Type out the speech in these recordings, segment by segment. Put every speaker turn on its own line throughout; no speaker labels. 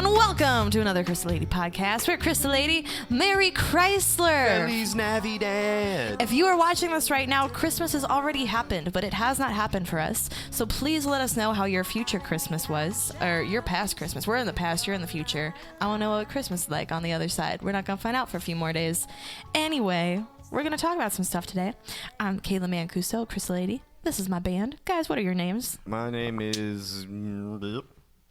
and welcome to another Crystal Lady podcast. We're Crystal Lady, Mary Chrysler.
Feliz Navidad.
If you are watching this right now, Christmas has already happened, but it has not happened for us. So please let us know how your future Christmas was, or your past Christmas. We're in the past, you're in the future. I want to know what Christmas is like on the other side. We're not going to find out for a few more days. Anyway, we're going to talk about some stuff today. I'm Kayla Mancuso, Crystal Lady. This is my band. Guys, what are your names?
My name is...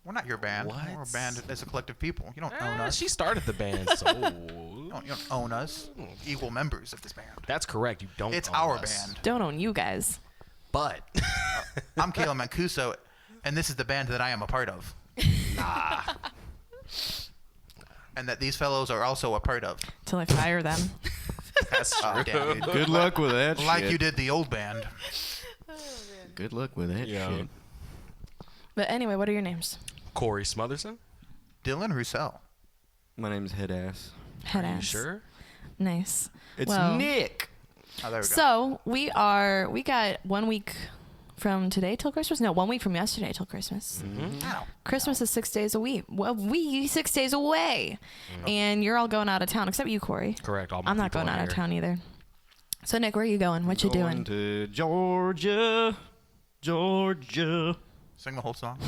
We're not your band.
What?
We're a band as a collective people. You don't own us.
She started the band, so...
You don't own us. Equal members of this band.
That's correct. You don't
It's
own
our
us.
band.
Don't own you guys.
But...
I'm Chela Mancuso, and this is the band that I am a part of. And that these fellows are also a part of.
Till I fire them.
That's true.
Damn, dude.
Good luck with that
Like
shit.
you did the old band.
Good luck with that
Yeah.
shit.
But anyway, what are your names?
Corey Smotherson?
Dylan Roussel.
My name's Headass.
Head
Are you
ass.
sure?
Nice.
It's
Well,
Nick.
Oh, there we go.
So we got 1 week from today till Christmas. No, 1 week from yesterday till Christmas.
Ow.
Christmas is 6 days a week. Well, 6 days away, and you're all going out of town except you, Corey.
Correct. All my
I'm not
people
going
are
out of
here.
town either. So Nick, where are you going? What you
Going
doing?
to Georgia. Georgia.
Sing the whole song.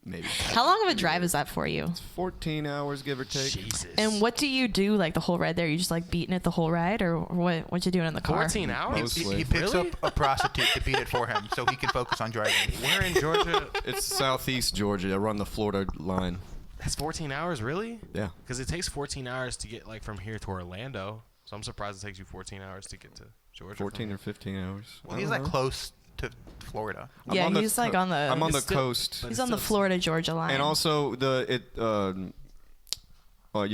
Maybe.
How long of a drive is that for you?
14 hours, give or take.
Jesus.
And what do you do like the whole ride there? You just like beating it the whole ride, or what you doing in the car?
14 hours?
Mostly.
He picks
Really?
up a prostitute to beat it for him so he can focus on driving.
We're in Georgia.
It's southeast Georgia. I run the Florida line.
That's 14 hours, really?
Yeah.
Because it takes 14 hours to get like from here to Orlando. So I'm surprised it takes you 14 hours to get to Georgia.
14 or 15 hours.
Well, he's that close to Florida.
Yeah,
I'm on
he's like on the.
I'm on the
It's still-
coast.
but
He's
it's
on the
still-
Florida-Georgia line.
And also you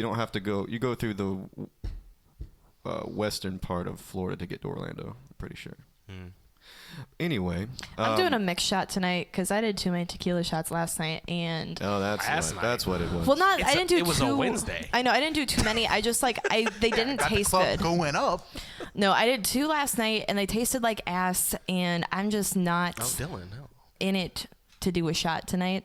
don't have to go. You go through the western part of Florida to get to Orlando. I'm pretty sure. Anyway,
I'm doing a mix shot tonight because I did too many tequila shots last night, and
Oh,
Last
that's what it was.
well, not
It's
I
a-
didn't do
it was
too.
a Wednesday.
I know I didn't do too many. I just like they didn't
Got the
taste
club
good.
going up.
No, I did 2 last night, and they tasted like ass, and I'm just not
Oh, Dylan. No.
in it to do a shot tonight.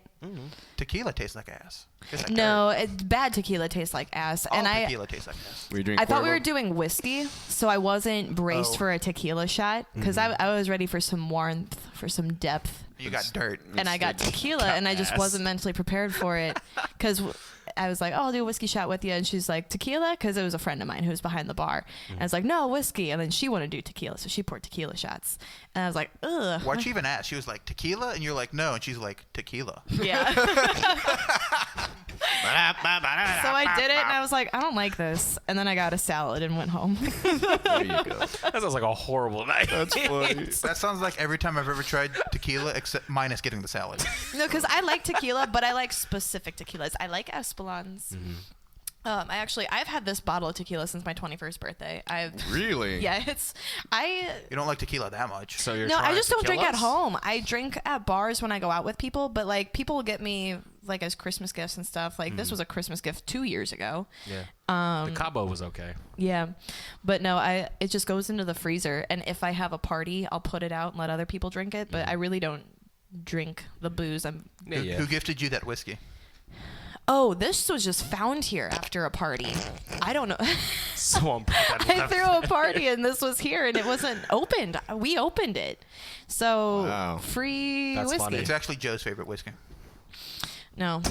Tequila tastes like ass. Tastes like
No,
dirt.
bad tequila tastes like ass,
All
and
tequila tastes like ass.
we drink
I thought we
Cuervo?
were doing whiskey, so I wasn't braced
Oh.
for a tequila shot because I was ready for some warmth, for some depth.
You got dirt.
And I got tequila, and I just wasn't mentally prepared for it because I was like, "Oh, I'll do a whiskey shot with you," and she's like, "Tequila," because it was a friend of mine who was behind the bar, and I was like, "No, whiskey," and then she wanted to do tequila, so she poured tequila shots, and I was like, "Ugh."
Why'd she even ask? She was like, tequila? And you're like, no. And she's like, tequila.
Yeah. So I did it, and I was like, "I don't like this," and then I got a salad and went home.
There you go.
That sounds like a horrible night.
That's funny.
That sounds like every time I've ever tried tequila, except minus getting the salad.
No, because I like tequila, but I like specific tequilas. I like Espolons. I've had this bottle of tequila since my 21st birthday.
Really?
Yeah,
You don't like tequila that much.
So you're
No, I
trying
just
to
don't
kill
drink at
us?
home. I drink at bars when I go out with people, but like people will get me like as Christmas gifts and stuff. Like this was a Christmas gift 2 years ago.
Yeah. The Cabo was okay.
Yeah. But no, it just goes into the freezer, and if I have a party, I'll put it out and let other people drink it, but I really don't drink the booze.
Who gifted you that whiskey?
Oh, this was just found here after a party. I don't know.
So I'm
I threw a party and this was here and it wasn't opened. We opened it. So
Wow.
free
That's
whiskey.
funny.
It's actually Joe's favorite whiskey.
No.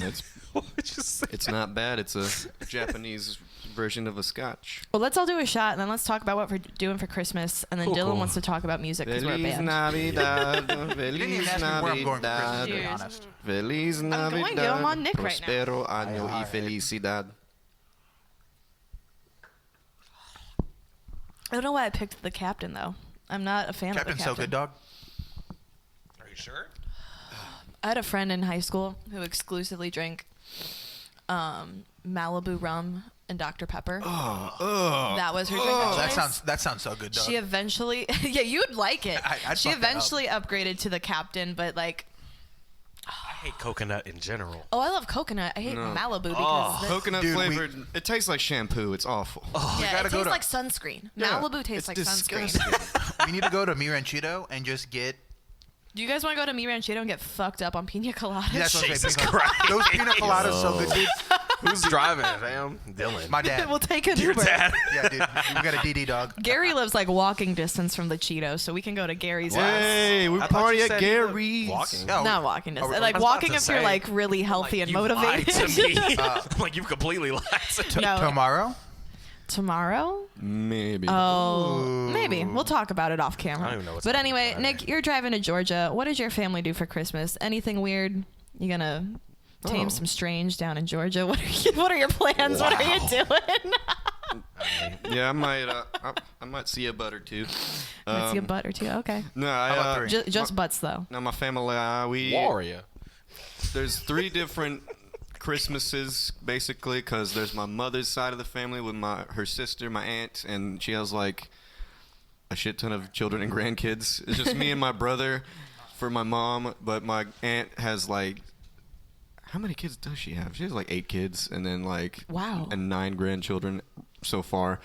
It's not bad. It's a Japanese version of a scotch.
Well, let's all do a shot and then let's talk about what we're doing for Christmas. And then
Cool,
Dylan
cool.
wants to talk about music because we're a
Feliz
band.
Navidad.
You didn't even
Feliz
ask me where I'm going for Christmas, to be
Cheers.
honest.
Feliz
going to.
Navidad.
I'm on Nick right now.
Prospero año y felicidad.
I don't know why I picked the captain, though. I'm not a fan
Captain's
of the
so
captain.
good, dog.
Are you sure?
I had a friend in high school who exclusively drank Malibu rum and Dr. Pepper. That was her drink of choice.
That sounds so good, dog.
She eventually, yeah, you'd like it.
I'd
She
fuck that up.
eventually upgraded to the captain, but like,
I hate coconut in general.
oh, I love coconut. I hate Malibu because
Coconut
Dude,
flavored. It tastes like shampoo. It's awful.
yeah,
gotta
it
go
tastes
to-
like sunscreen.
Yeah,
Malibu tastes like
it's
sunscreen.
disgusting.
We need to go to Mi Ranchito and just get
Do you guys want to go to Mi Ranchito and get fucked up on pina coladas?
That's what I'm
Jesus
saying.
Christ.
Those pina coladas so good, dude.
Who's driving it, fam? Dylan.
My dad.
We'll take an
Your
Uber.
dad.
Yeah, dude. We got a DD dog.
Gary lives like walking distance from the Cheetos, so we can go to Gary's house.
Hey, we
I thought
party
you
at
said you lived
Gary's.
walking.
No,
Not walking distance.
I
Like
was about
walking
to
if you're
say,
like really healthy and
You lied
motivated.
to me. Like you've completely lied to me.
No.
tomorrow.
Tomorrow?
Maybe.
Oh, maybe. We'll talk about it off
I
camera.
don't even know what's
But
happening
anyway,
Friday.
Nick, you're driving to Georgia. What does your family do for Christmas? Anything weird? You gonna tame some strange down in Georgia? What are your plans? What are you doing?
Yeah, I might see a butt or two.
Let's see a butt or two. Okay.
No,
How about three?
Just butts though.
Now my family,
Warrior.
there's 3 different Christmases basically, because there's my mother's side of the family with her sister, my aunt, and she has like a shit ton of children and grandkids. It's just me and my brother for my mom, but my aunt has like, how many kids does she have? She has like 8 kids, and then like
Wow.
and 9 grandchildren so far.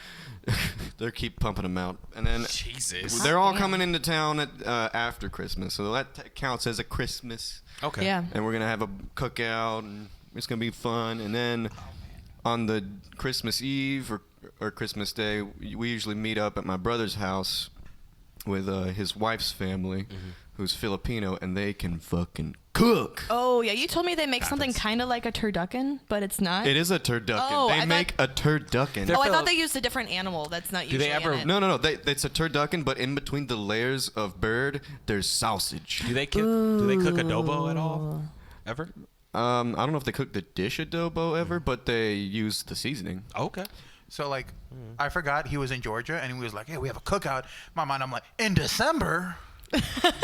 They keep pumping them out, and then
Jesus.
they're all
Damn.
coming into town after Christmas, so that counts as a Christmas.
Okay.
Yeah.
And we're gonna have a cookout, and it's gonna be fun. And then on the Christmas Eve or Christmas Day, we usually meet up at my brother's house with his wife's family, who's Filipino, and they can fucking cook.
Oh yeah, you told me they make something kind of like a turducken, but it's not.
It is a turducken.
Oh, I
they
thought-
make a turducken.
Oh, I thought
Phil-
they used a different animal. That's not
Do they
usually
ever-
in it.
No. It's a turducken, but in between the layers of bird, there's sausage.
Do they cook adobo at all? Ever?
I don't know if they cook the dish adobo ever, but they use the seasoning.
Okay.
So like, I forgot he was in Georgia, and he was like, "Hey, we have a cookout." In my mind, I'm like, in December,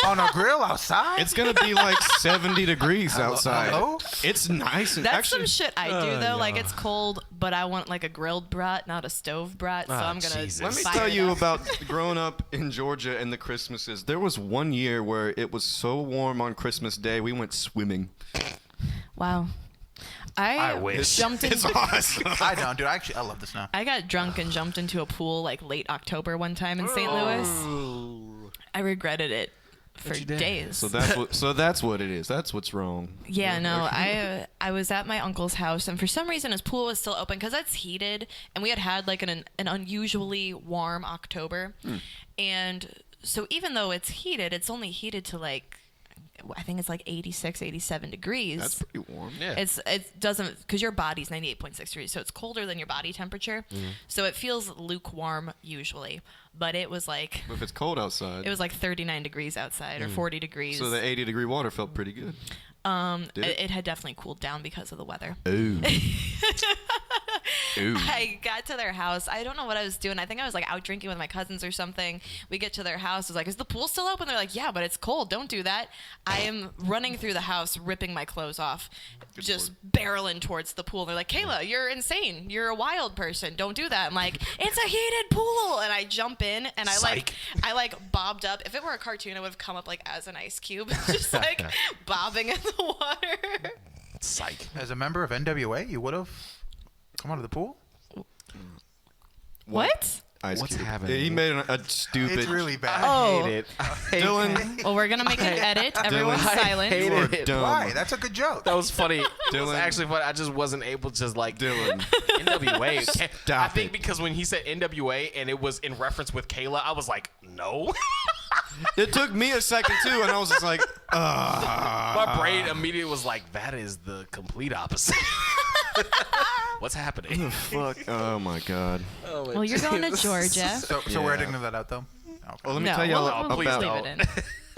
on a grill outside.
It's gonna be like 70 degrees outside.
Hello?
It's nice. And
That's
actually,
some shit I do though.
yeah.
Like it's cold, but I want like a grilled brat, not a stove brat. So
Ah,
I'm gonna.
Jesus.
let me
fire
tell
it
you
up.
about growing up in Georgia and the Christmases. There was one year where it was so warm on Christmas Day, we went swimming.
Wow. I
wish.
jumped in.
It's awesome.
I don't, dude. I love this now.
I got drunk and jumped into a pool like late October one time in St. Louis. I regretted it for
you did?
days.
So that's what it is. That's what's wrong.
Yeah, no, I was at my uncle's house, and for some reason his pool was still open because it's heated, and we had like an unusually warm October, and so even though it's heated, it's only heated to like, I think it's like 86, 87 degrees.
That's pretty warm.
Yeah.
It doesn't, because your body's 98.6 degrees, so it's colder than your body temperature. So it feels lukewarm usually, but it was like
If it's cold outside,
it was like 39 degrees outside or 40 degrees.
so the 80-degree water felt pretty good. Did it?
It had definitely cooled down because of the weather.
Ooh. Ooh.
I got to their house. I don't know what I was doing. I think I was like out drinking with my cousins or something. We get to their house. I was like, is the pool still open? They're like, yeah, but it's cold. Don't do that. I am running through the house, ripping my clothes off, just barreling towards the pool. They're like, Kayla, you're insane. You're a wild person. Don't do that. I'm like, it's a heated pool. And I jump in and I like bobbed up. If it were a cartoon, I would have come up like as an ice cube, just like bobbing in the water.
Psych.
As a member of NWA, you would have come out of the pool.
What?
Ice
What's
Cube.
happening?
He made a stupid.
It's really bad.
Oh.
Hate it.
Dylan.
Well, we're going to make an edit. Everyone's
I
silent.
hate
You are
it.
dumb.
Why? That's a good joke.
That was funny. It was
Dylan.
actually funny. I just wasn't able to just like
Dylan.
NWA. I
Stop
think
it.
because when he said NWA and it was in reference with Kayla, I was like, no.
It took me a second too, and I was just like,
My brain immediately was like, that is the complete opposite. What's happening?
fuck. Oh my god.
Well, you're going to Georgia.
So
Yeah.
we're editing that out, though. Okay.
Well, let me
No,
tell you
we'll
all
please
about.
leave it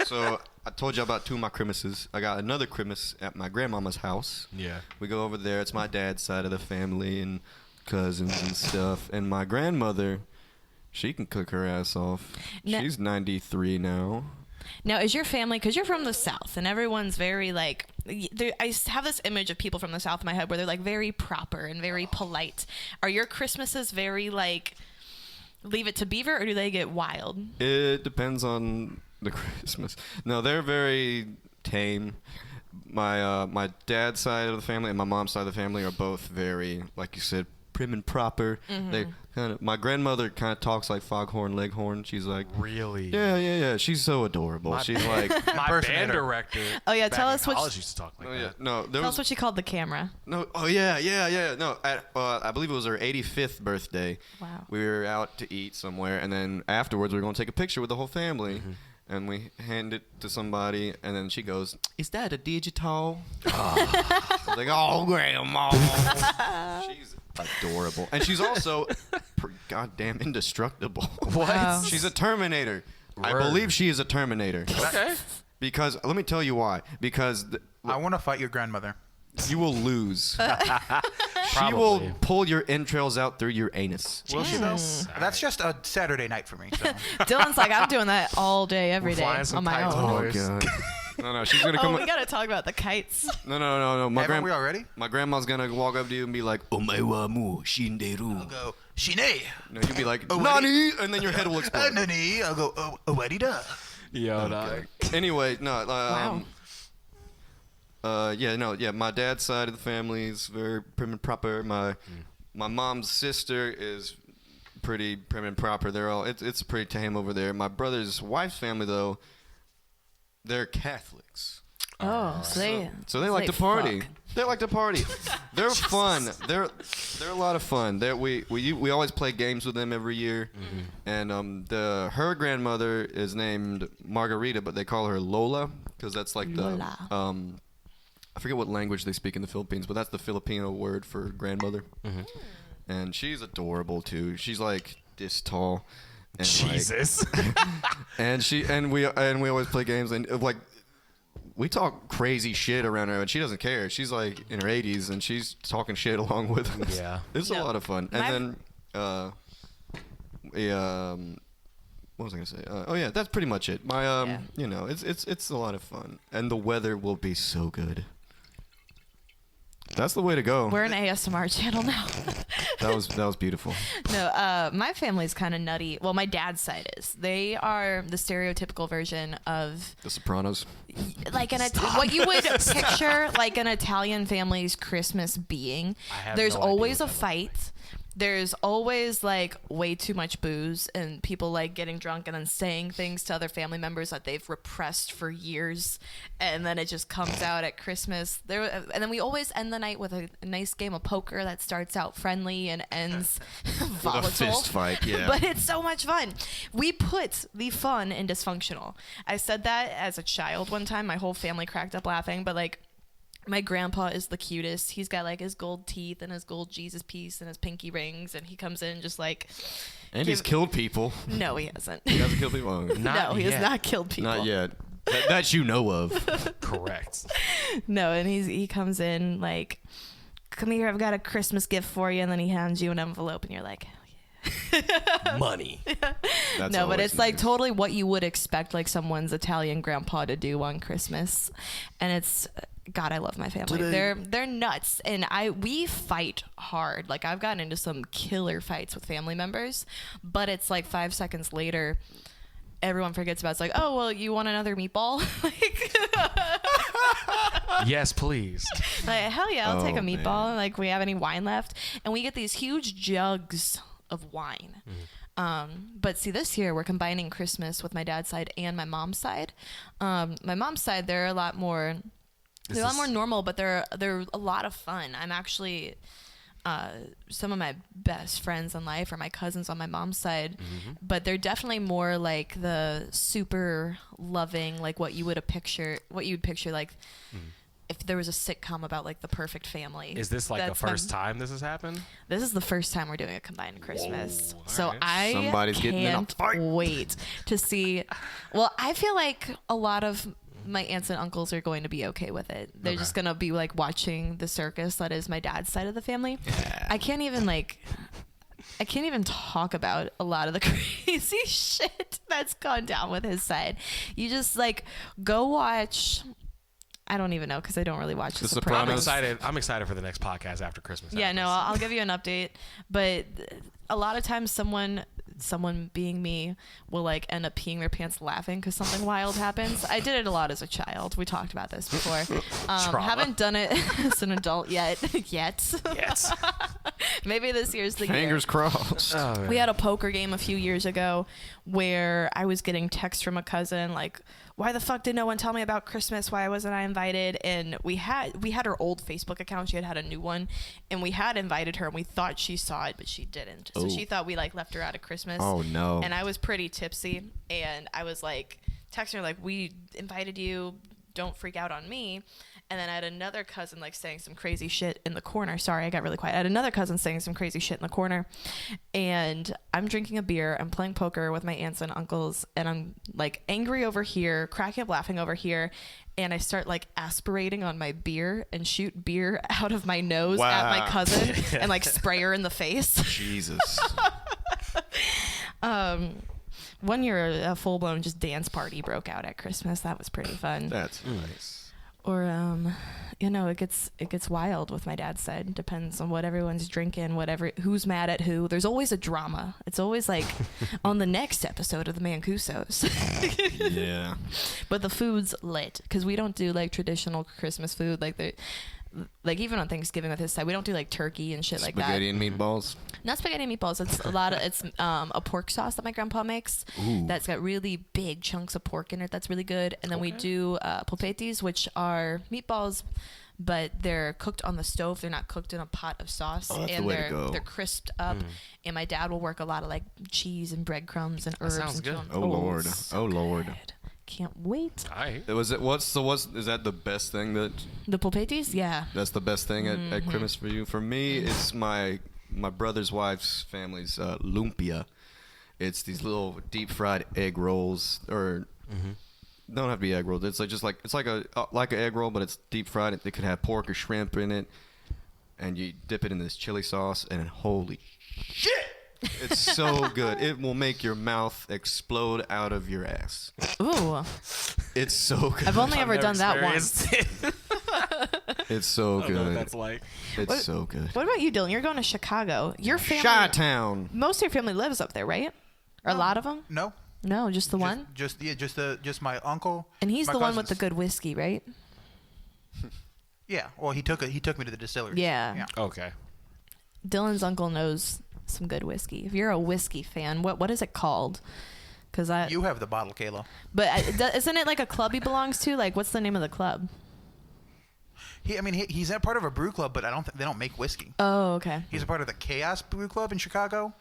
in.
So I told you about 2 of my Christmases. I got another Christmas at my grandmama's house.
Yeah.
We go over there. It's my dad's side of the family and cousins and stuff. And my grandmother, she can cook her ass off.
No-
She's 93 now.
Now, is your family, because you're from the South, and everyone's very, like, I have this image of people from the South in my head where they're, like, very proper and very polite. Are your Christmases very, like, leave it to Beaver, or do they get wild?
It depends on the Christmas. No, they're very tame. My dad's side of the family and my mom's side of the family are both very, like you said, prim and proper.
Mm-hmm.
They my grandmother kind of talks like Foghorn Leghorn. She's like,
Really?
yeah. She's so adorable. She's like,
My band
Impersonator.
director.
Oh, yeah,
back
tell
in
us what
college used to talk like
oh
that.
yeah, no, there
Tell
was
us what she called the camera.
no, oh yeah. No, at I believe it was her 85th birthday.
Wow.
We were out to eat somewhere, and then afterwards we were going to take a picture with the whole family. And we hand it to somebody, and then she goes, "Is that a digital?" I was like, "Oh, grandma." She's adorable, and she's also goddamn indestructible.
What?
Wow.
She's a Terminator. I
Word.
believe she is a Terminator.
Okay.
Because let me tell you why. Because
I want to fight your grandmother.
you will lose. She
Probably.
will pull your entrails out through your anus.
Will she though? That's just a Saturday night for me. So.
Dylan's like, I'm doing that all day, every
We're
day
flying some
on my
kites,
own.
boys.
God. No, she's gonna come.
Oh, we gotta talk about the kites.
No.
Haven't we already?
My grandma's gonna walk up to you and be like, "Omae wa mu shinderu."
I'll go, Shine.
No, you'll be like,
Oh,
"Nani?" And then your head will explode.
Nani. I'll go, oh, what da.
Yo, dog.
Anyway, no.
Wow.
My dad's side of the family is very prim and proper. My mom's sister is pretty prim and proper. They're all it's pretty tame over there. My brother's wife's family though, they're Catholics.
Oh,
So they like to party.
fuck.
They like to party. They're fun. They're a lot of fun. We always play games with them every year. And her grandmother is named Margarita, but they call her Lola because that's like
Lola.
I forget what language they speak in the Philippines, but that's the Filipino word for grandmother. And she's adorable too. She's like this tall. And
Jesus.
and we always play games and like we talk crazy shit around her and she doesn't care. She's like in her 80s and she's talking shit along with us.
Yeah.
It's a
No.
lot of fun. And
My-
then what was I gonna say? Oh yeah, that's pretty much it. My
Yeah.
it's a lot of fun and the weather will be so good. That's the way to go.
We're an ASMR channel now.
That was beautiful.
No, my family's kind of nutty. Well, my dad's side is. They are the stereotypical version of
The Sopranos.
like what you would picture like an Italian family's Christmas being.
have
There's
no idea
always
what
a
that
fight. There's always like way too much booze and people like getting drunk and then saying things to other family members that they've repressed for years, and then it just comes out at Christmas. And then we always end the night with a nice game of poker that starts out friendly and ends volatile.
With a fist fight, yeah.
But it's so much fun. We put the fun in dysfunctional. I said that as a child one time. My whole family cracked up laughing, but like my grandpa is the cutest. He's got like his gold teeth and his gold Jesus piece and his pinky rings, and he comes in just like.
And he's killed people.
No, he hasn't.
He hasn't killed people.
No, he has
yet.
not killed people.
Not yet. That you know of.
Correct.
No, and he comes in like, come here, I've got a Christmas gift for you, and then he hands you an envelope, and you're like,
Money.
That's
no, but
always
it's like
nice.
totally what you would expect like someone's Italian grandpa to do on Christmas, and it's. God, I love my family. They're nuts, and we fight hard. Like I've gotten into some killer fights with family members, but it's like 5 seconds later, everyone forgets about it. It's like, oh well, you want another meatball?
Yes, please.
Like hell yeah, I'll take a
Oh,
meatball.
man.
Like we have any wine left, and we get these huge jugs of wine. But see, this year we're combining Christmas with my dad's side and my mom's side. My mom's side, they're a lot more. They're a lot more normal, but they're a lot of fun. I'm actually some of my best friends in life are my cousins on my mom's side, but they're definitely more like the super loving, like what you'd picture like if there was a sitcom about like the perfect family.
Is this like
That's
the first time this has happened?
This is the first time we're doing a combined Christmas.
Whoa,
So
alright.
I
Somebody's getting in a
can't
fight.
wait to see. Well, I feel like a lot of my aunts and uncles are going to be okay with it. They're just going to be like watching the circus that is my dad's side of the family. I can't even talk about a lot of the crazy shit that's gone down with his side. You just like go watch. I don't even know because I don't really watch The
I'm
Sopranos.
Sopranos.
excited. I'm excited for the next podcast after Christmas.
Yeah, no, I'll give you an update. But a lot of times someone being me will like end up peeing their pants laughing because something wild happens. I did it a lot as a child. We talked about this before.
Trauma.
Haven't done it as an adult yet.
Yes.
Maybe this year's the year.
Fingers crossed.
Oh, man.
We had a poker game a few years ago where I was getting texts from a cousin like, why the fuck did no one tell me about Christmas? Why wasn't I invited? And we had her old Facebook account. She had a new one, and we had invited her, and we thought she saw it, but she didn't. So she thought we like left her out of Christmas.
Oh no.
And I was pretty tipsy, and I was like texting her like, we invited you, don't freak out on me. And then I had another cousin like saying some crazy shit in the corner. Sorry, I got really quiet. I had another cousin saying some crazy shit in the corner. And I'm drinking a beer. I'm playing poker with my aunts and uncles. And I'm like angry over here, cracking up laughing over here. And I start like aspirating on my beer and shoot beer out of my nose at my cousin and like spray her in the face.
Jesus.
One year, a full-blown just dance party broke out at Christmas. That was pretty fun.
That's nice.
Or, it gets wild with my dad's side. Depends on what everyone's drinking, who's mad at who. There's always a drama. It's always like on the next episode of the Mancusos.
Yeah.
But the food's lit because we don't do like traditional Christmas food like even on Thanksgiving with his side, we don't do like turkey and shit like that.
Spaghetti and meatballs.
Not spaghetti and meatballs. It's a pork sauce that my grandpa makes.
Ooh.
That's got really big chunks of pork in it. That's really good. And then we do polpettes, which are meatballs, but they're cooked on the stove. They're not cooked in a pot of sauce.
Oh, that's
and
the way to go.
They're crisped up. And my dad will work a lot of like cheese and breadcrumbs and herbs.
sounds
and
good.
so on.
Oh, Lord.
so
Oh, Lord.
good. Can't wait.
All right.
Is that the best thing
The polpettes? Yeah.
that's the best thing at Christmas for you? For me, it's my brother's wife's family's lumpia. It's these little deep fried egg rolls, or don't have to be egg rolls. It's like an egg roll, but it's deep fried. It could have pork or shrimp in it, and you dip it in this chili sauce, and holy shit! It's so good. It will make your mouth explode out of your ass.
Ooh.
It's so good.
I've only ever done that once.
It's so
I don't know what
good.
that's like.
It's so good.
What about you, Dylan? You're going to Chicago. Your family.
Chi-town.
Most of your family lives up there, right? Or a lot of them?
No.
No, just the one.
Just my uncle.
And he's
my
the one with
cousins.
the good whiskey, right?
Yeah. Well, he took me to the distillery.
Yeah.
Okay.
Dylan's uncle knows some good whiskey. If you're a whiskey fan, what is it called? Because
You have the bottle, Kayla.
But isn't it like a club he belongs to? Like, what's the name of the club?
He's a part of a brew club, but they don't make whiskey.
Oh, okay.
He's a part of the Chaos Brew Club in Chicago.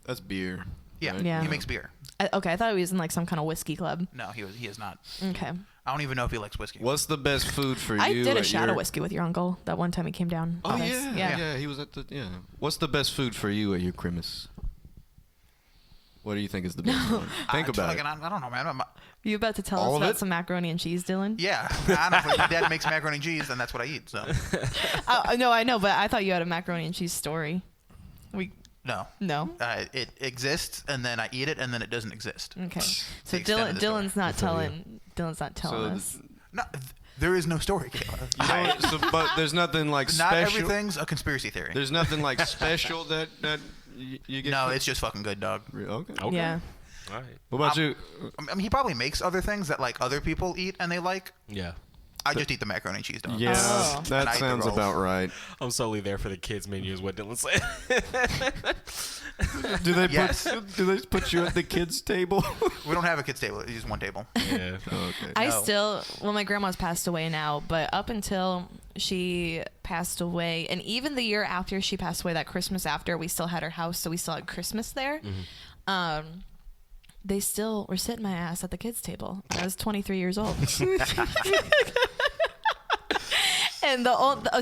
That's beer.
Yeah.
right?
Yeah.
He makes beer.
Okay, I thought he was in like some kind of whiskey club.
No, he is not.
Okay.
I don't even know if he likes whiskey.
What's the best food for you?
I did a
at
shot
your-
of whiskey with your uncle that one time he came down.
Oh
with us.
yeah. He was at the What's the best food for you at your Christmas? What do you think is the best one? Think about it.
I don't know, man.
You about to tell
All
us
of
about
it?
some macaroni and cheese, Dylan?
Yeah, honestly, my dad makes macaroni and cheese, and that's what I eat. So
No, I know, but I thought you had a macaroni and cheese story.
no,
No.
it exists, and then I eat it, and then it doesn't exist.
Okay. So
the extent of the story.
Dylan's not telling. Dylan's not telling us.
No, there is no story, Kayla.
But there's nothing like
Not
special.
everything's a conspiracy theory.
There's nothing like special that you get.
No, it's just fucking good, dog.
Okay.
Okay.
Yeah.
All right.
What about you?
I mean, he probably makes other things that like other people eat and they like.
Yeah.
I just eat the macaroni and cheese, dog.
Yeah,
Oh.
And
that
I eat the
sounds
rolls.
about right.
I'm solely there for the kids' menu, is what Dylan said.
Do they
Yes.
put you at the kids' table?
We don't have a kids' table. It's just one table.
Yeah.
Okay.
My grandma's passed away now, but up until she passed away, and even the year after she passed away, that Christmas after, we still had her house, so we still had Christmas there. They still were sitting my ass at the kids' table. I was 23 years old. And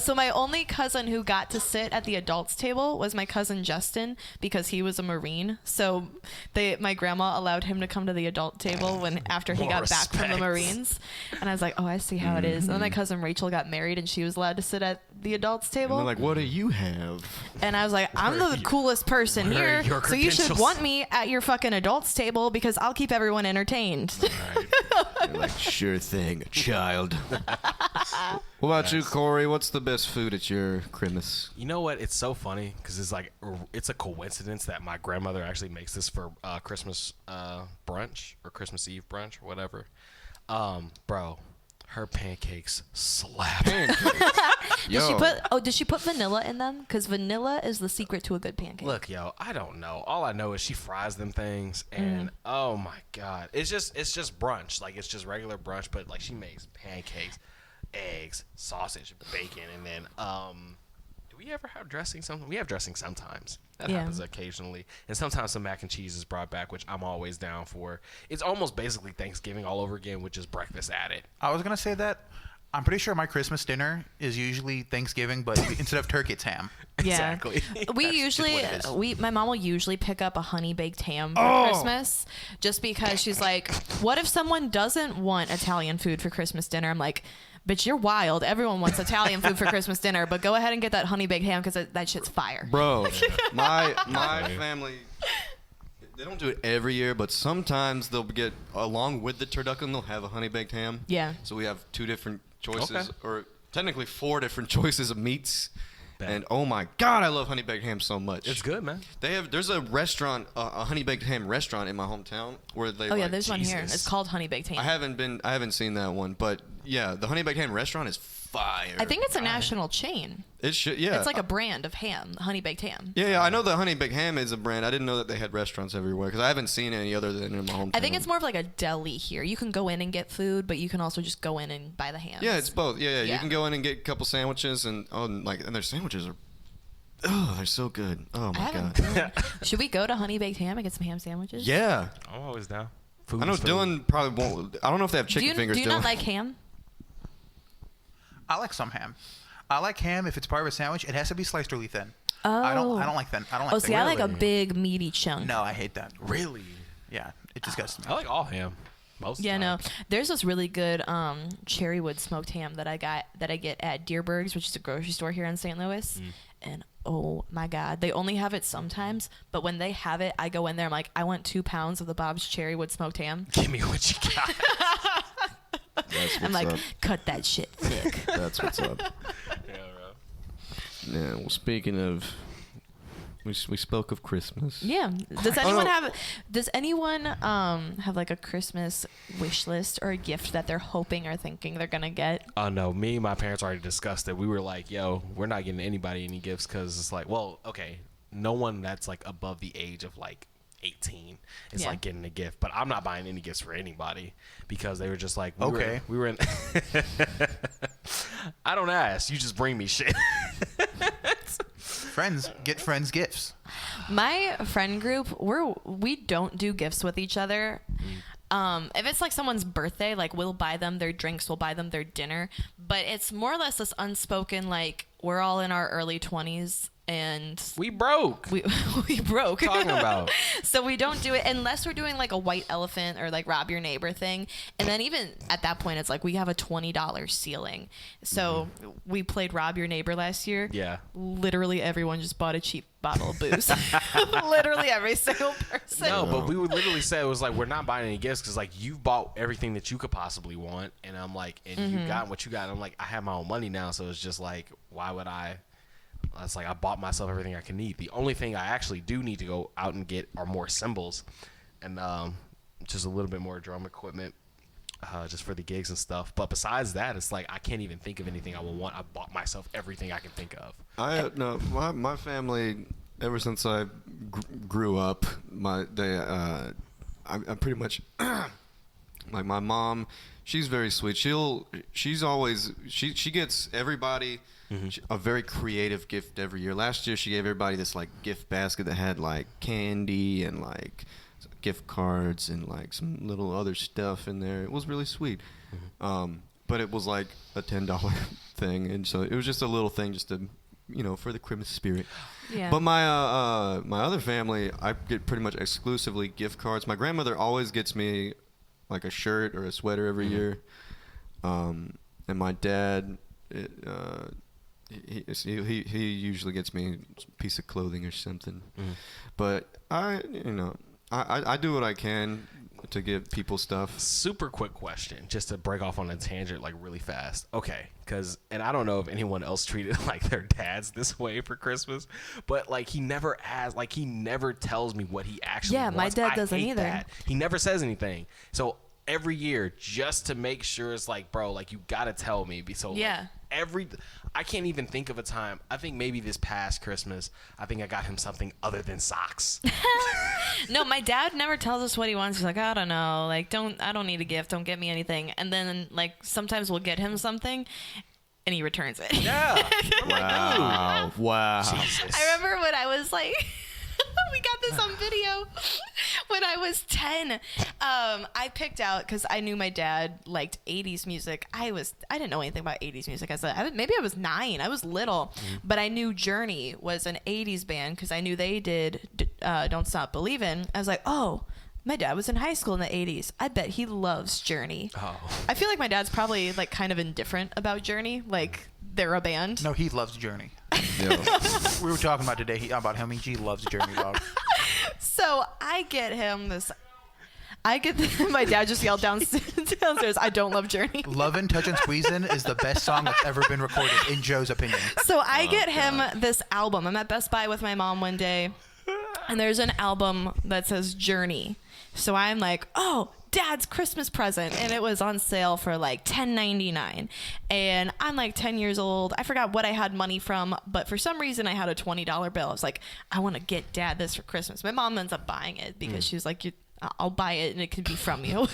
so my only cousin who got to sit at the adults table was my cousin Justin, because he was a Marine. So my grandma allowed him to come to the adult table after he
More
got back from the
respect.
Marines. And I was like, oh, I see how it is. And then my cousin Rachel got married, and she was allowed to sit at the adults
And
table.
they're like, what do you have?
And I was like, I'm the coolest person
where are
here,
your
so you should
credentials?
want me at your fucking adults table because I'll keep everyone entertained.
They're like, sure thing, child. What about you, Corey? What's the best food at your Christmas?
You know what? It's so funny because it's a coincidence that my grandmother actually makes this for Christmas brunch or Christmas Eve brunch or whatever. Bro, Her pancakes slap.
Did she put vanilla in them? Because vanilla is the secret to a good pancake.
Look, yo, I don't know. All I know is she fries them things, and oh my god, it's just brunch. Like, it's just regular brunch, but like she makes pancakes, eggs, sausage, bacon, and then do we ever have dressing? We have dressing sometimes. That happens occasionally, and sometimes some mac and cheese is brought back, which I'm always down for. It's almost basically Thanksgiving all over again, with just breakfast added.
I was gonna say that. I'm pretty sure my Christmas dinner is usually Thanksgiving, but instead of turkey, it's ham.
Yeah.
Exactly.
My mom will usually pick up a honey baked ham for Christmas, just because she's like, what if someone doesn't want Italian food for Christmas dinner? I'm like, bitch, you're wild. Everyone wants Italian food for Christmas dinner, but go ahead and get that honey baked ham because that shit's fire.
Bro, my family, they don't do it every year, but sometimes they'll get, along with the turducken, they'll have a honey baked ham.
Yeah.
So we have 2 different choices,
Okay.
or technically 4 different choices of meats.
Bet.
And oh my god, I love honey baked ham so much.
It's good, man.
There's a restaurant, a honey baked ham restaurant in my hometown where they.
Oh yeah,
like,
there's one here.
Jesus.
It's called honey baked ham.
I haven't seen that one, but yeah, the honey baked ham restaurant is fire.
I think it's a national chain.
it should. Yeah,
It's like a brand of ham, honey baked ham.
Yeah, I know the honey baked ham is a brand. I didn't know that they had restaurants everywhere because I haven't seen any other than in my hometown.
I think it's more of like a deli here. You can go in and get food, but you can also just go in and buy the ham.
Yeah, it's both. Yeah. You
Yeah.
can go in and get a couple sandwiches and their sandwiches are. Oh, they're so good. Oh my god.
Should we go to honey baked ham and get some ham sandwiches?
Yeah.
I'm always down.
I know Dylan probably won't. I don't know if they have chicken fingers.
Do you
Dylan.
not like ham?
I like some ham. I like ham if it's part of a sandwich. It has to be sliced really thin.
Oh.
I don't like thin. I don't like.
Oh,
thin.
see, I like a
Really?
big meaty chunk.
No, I hate that.
Really?
Yeah, it disgusts me.
I like all ham. Most.
Yeah,
of the
no.
time.
There's this really good cherrywood smoked ham that I get at Deerberg's, which is a grocery store here in St. Louis. And oh my god, they only have it sometimes, but when they have it, I go in there. I'm like, I want 2 pounds of the Bob's cherrywood smoked ham.
Give me what you got.
That's
I'm
what's
like,
up.
cut that shit thick.
That's what's up.
Yeah, bro.
Yeah. Well, speaking of, we spoke of Christmas.
Yeah. Does anyone have like a Christmas wish list or a gift that they're hoping or thinking they're gonna get?
Oh no, me and my parents already discussed it. We were like, yo, we're not getting anybody any gifts because it's like, well, okay, no one that's like above the age of like 18 is
Yeah.
like getting a gift, but I'm not buying any gifts for anybody because they were just like,
Okay.
we were in. I don't ask, you just bring me shit.
Friends get friends gifts.
My friend group, we don't do gifts with each other. If it's like someone's birthday, like we'll buy them their drinks, we'll buy them their dinner, but it's more or less this unspoken, like we're all in our early 20s and
We broke.
we broke.
Talking about.
So we don't do it unless we're doing like a white elephant or like rob your neighbor thing. And then even at that point, it's like we have a $20 ceiling. So we played rob your neighbor last year.
Yeah.
Literally everyone just bought a cheap bottle of booze. Literally every single person.
No, but we would literally say it was like we're not buying any gifts because like you've bought everything that you could possibly want, and I'm like, and you got what you got. And I'm like, I have my own money now, so it's just like, why would I? It's like I bought myself everything I can need. The only thing I actually do need to go out and get are more cymbals, and just a little bit more drum equipment, just for the gigs and stuff. But besides that, it's like I can't even think of anything I would want. I bought myself everything I can think of.
My family, ever since I grew up, I'm pretty much like my mom. She's very sweet. She gets everybody a very creative gift every year. Last year she gave everybody this like gift basket that had like candy and like gift cards and like some little other stuff in there. It was really sweet. But it was like a $10 thing, and so it was just a little thing just to, for the Christmas spirit.
Yeah.
But my my other family, I get pretty much exclusively gift cards. My grandmother always gets me like a shirt or a sweater every year, and my dad, he usually gets me a piece of clothing or something. But I do what I can to give people stuff.
Super quick question, just to break off on a tangent, like really fast. Okay, and I don't know if anyone else treated like their dads this way for Christmas, but like he never asks, like he never tells me what he actually wants.
my dad
I
doesn't
hate
either.
that. He never says anything. So every year just to make sure it's like, bro, like you gotta tell me. So
Yeah.
I can't even think of a time. I think maybe this past Christmas, I think I got him something other than socks.
No, my dad never tells us what he wants. He's like, I don't know. Like, I don't need a gift. Don't get me anything. And then, like, sometimes we'll get him something, and he returns it.
Yeah.
Wow.
Jesus.
I remember when I was like, we got this on video. When I was 10, I picked out, because I knew my dad liked 80s music. I didn't know anything about 80s music. Maybe I was 9. I was little. But I knew Journey was an 80s band because I knew they did Don't Stop Believin'. I was like, oh, my dad was in high school in the 80s. I bet he loves Journey.
Oh.
I feel like my dad's probably like kind of indifferent about Journey. Like, they're a band.
No, he loves Journey.
Yo.
We were talking about today about him. He loves Journey, dog.
So I get him this. My dad just yelled downstairs, I don't love Journey.
Lovin', Touchin', Squeezin' is the best song that's ever been recorded, in Joe's opinion.
So I get him this album. I'm at Best Buy with my mom one day, and there's an album that says Journey. So I'm like, oh, Dad's Christmas present, and it was on sale for like $10.99, and I'm like 10 years old. I forgot what I had money from, but for some reason I had a $20 bill. I was like, I want to get Dad this for Christmas. My mom ends up buying it because she was like, I'll buy it and it can be from you.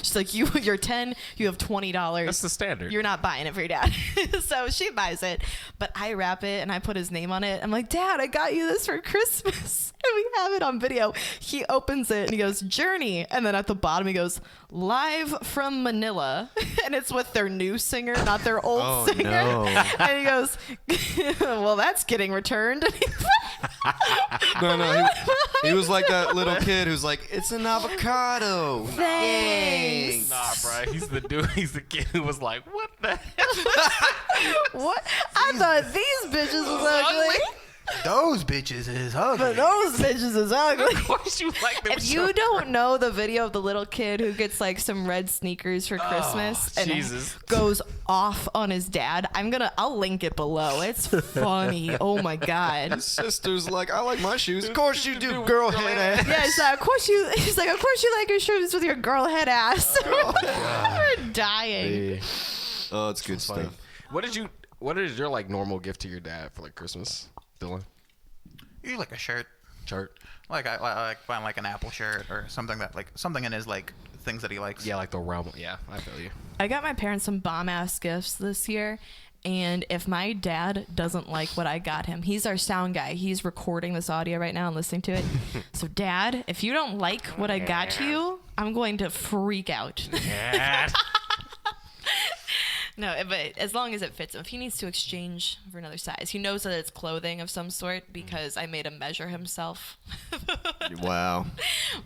She's like, you're 10, you have $20.
That's the standard.
You're not buying it for your dad. So she buys it, but I wrap it and I put his name on it. I'm like, Dad, I got you this for Christmas. And we have it on video. He opens it and he goes, Journey. And then at the bottom he goes, live from Manila. And it's with their new singer, not their old singer.
No.
And he goes, well, that's getting returned.
No, he was like that little kid who's like, it's an avocado.
Thanks.
Nah, bro. He's the dude. He's the kid who was like, what the hell?
What? I thought these bitches was ugly.
Those bitches is ugly.
But those bitches is ugly.
Of course you like them.
If you don't know the video of the little kid who gets like some red sneakers for Christmas and
Jesus.
goes off on his dad, I'll link it below. It's funny. Oh my God.
His sister's like, I like my shoes. Of course you do, girl head ass.
Yeah, he's like, of course you like your shoes with your girl head ass. We're dying.
Oh, it's good stuff.
What is your like normal gift to your dad for like Christmas, Dylan?
You like a shirt.
Shirt.
Like I like buying like an Apple shirt or something that like something in his like things that he likes.
Yeah, like the realm. Yeah, I feel you.
I got my parents some bomb ass gifts this year. And if my dad doesn't like what I got him, he's our sound guy. He's recording this audio right now and listening to it. So, Dad, if you don't like what I got you, I'm going to freak out. No, but as long as it fits him. If he needs to exchange for another size, he knows that it's clothing of some sort because I made him measure himself.
Wow.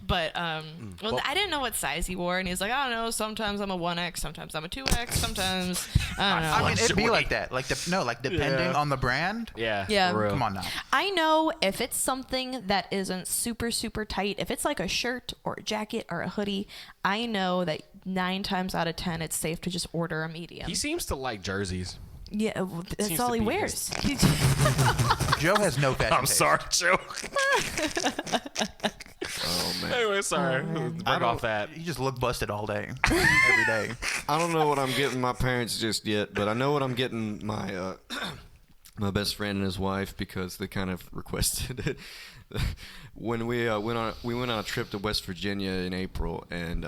But, well, I didn't know what size he wore, and he was like, I don't know, sometimes I'm a 1X, sometimes I'm a 2X, sometimes, I don't know.
I mean, it'd be like that. Like depending on the brand.
Yeah.
Yeah.
For real.
Come on now.
I know if it's something that isn't super, super tight, if it's like a shirt or a jacket or a hoodie, I know that 9 times out of 10, it's safe to just order a medium.
He seems to like jerseys.
Yeah, well, that's
Seems
all
to
he
be
wears.
Joe has no fashion taste.
Joe.
Oh, man.
Anyway, sorry. Break off that.
You just look busted all day, every day.
I don't know what I'm getting my parents just yet, but I know what I'm getting my my best friend and his wife because they kind of requested it. When we went on a trip to West Virginia in April, and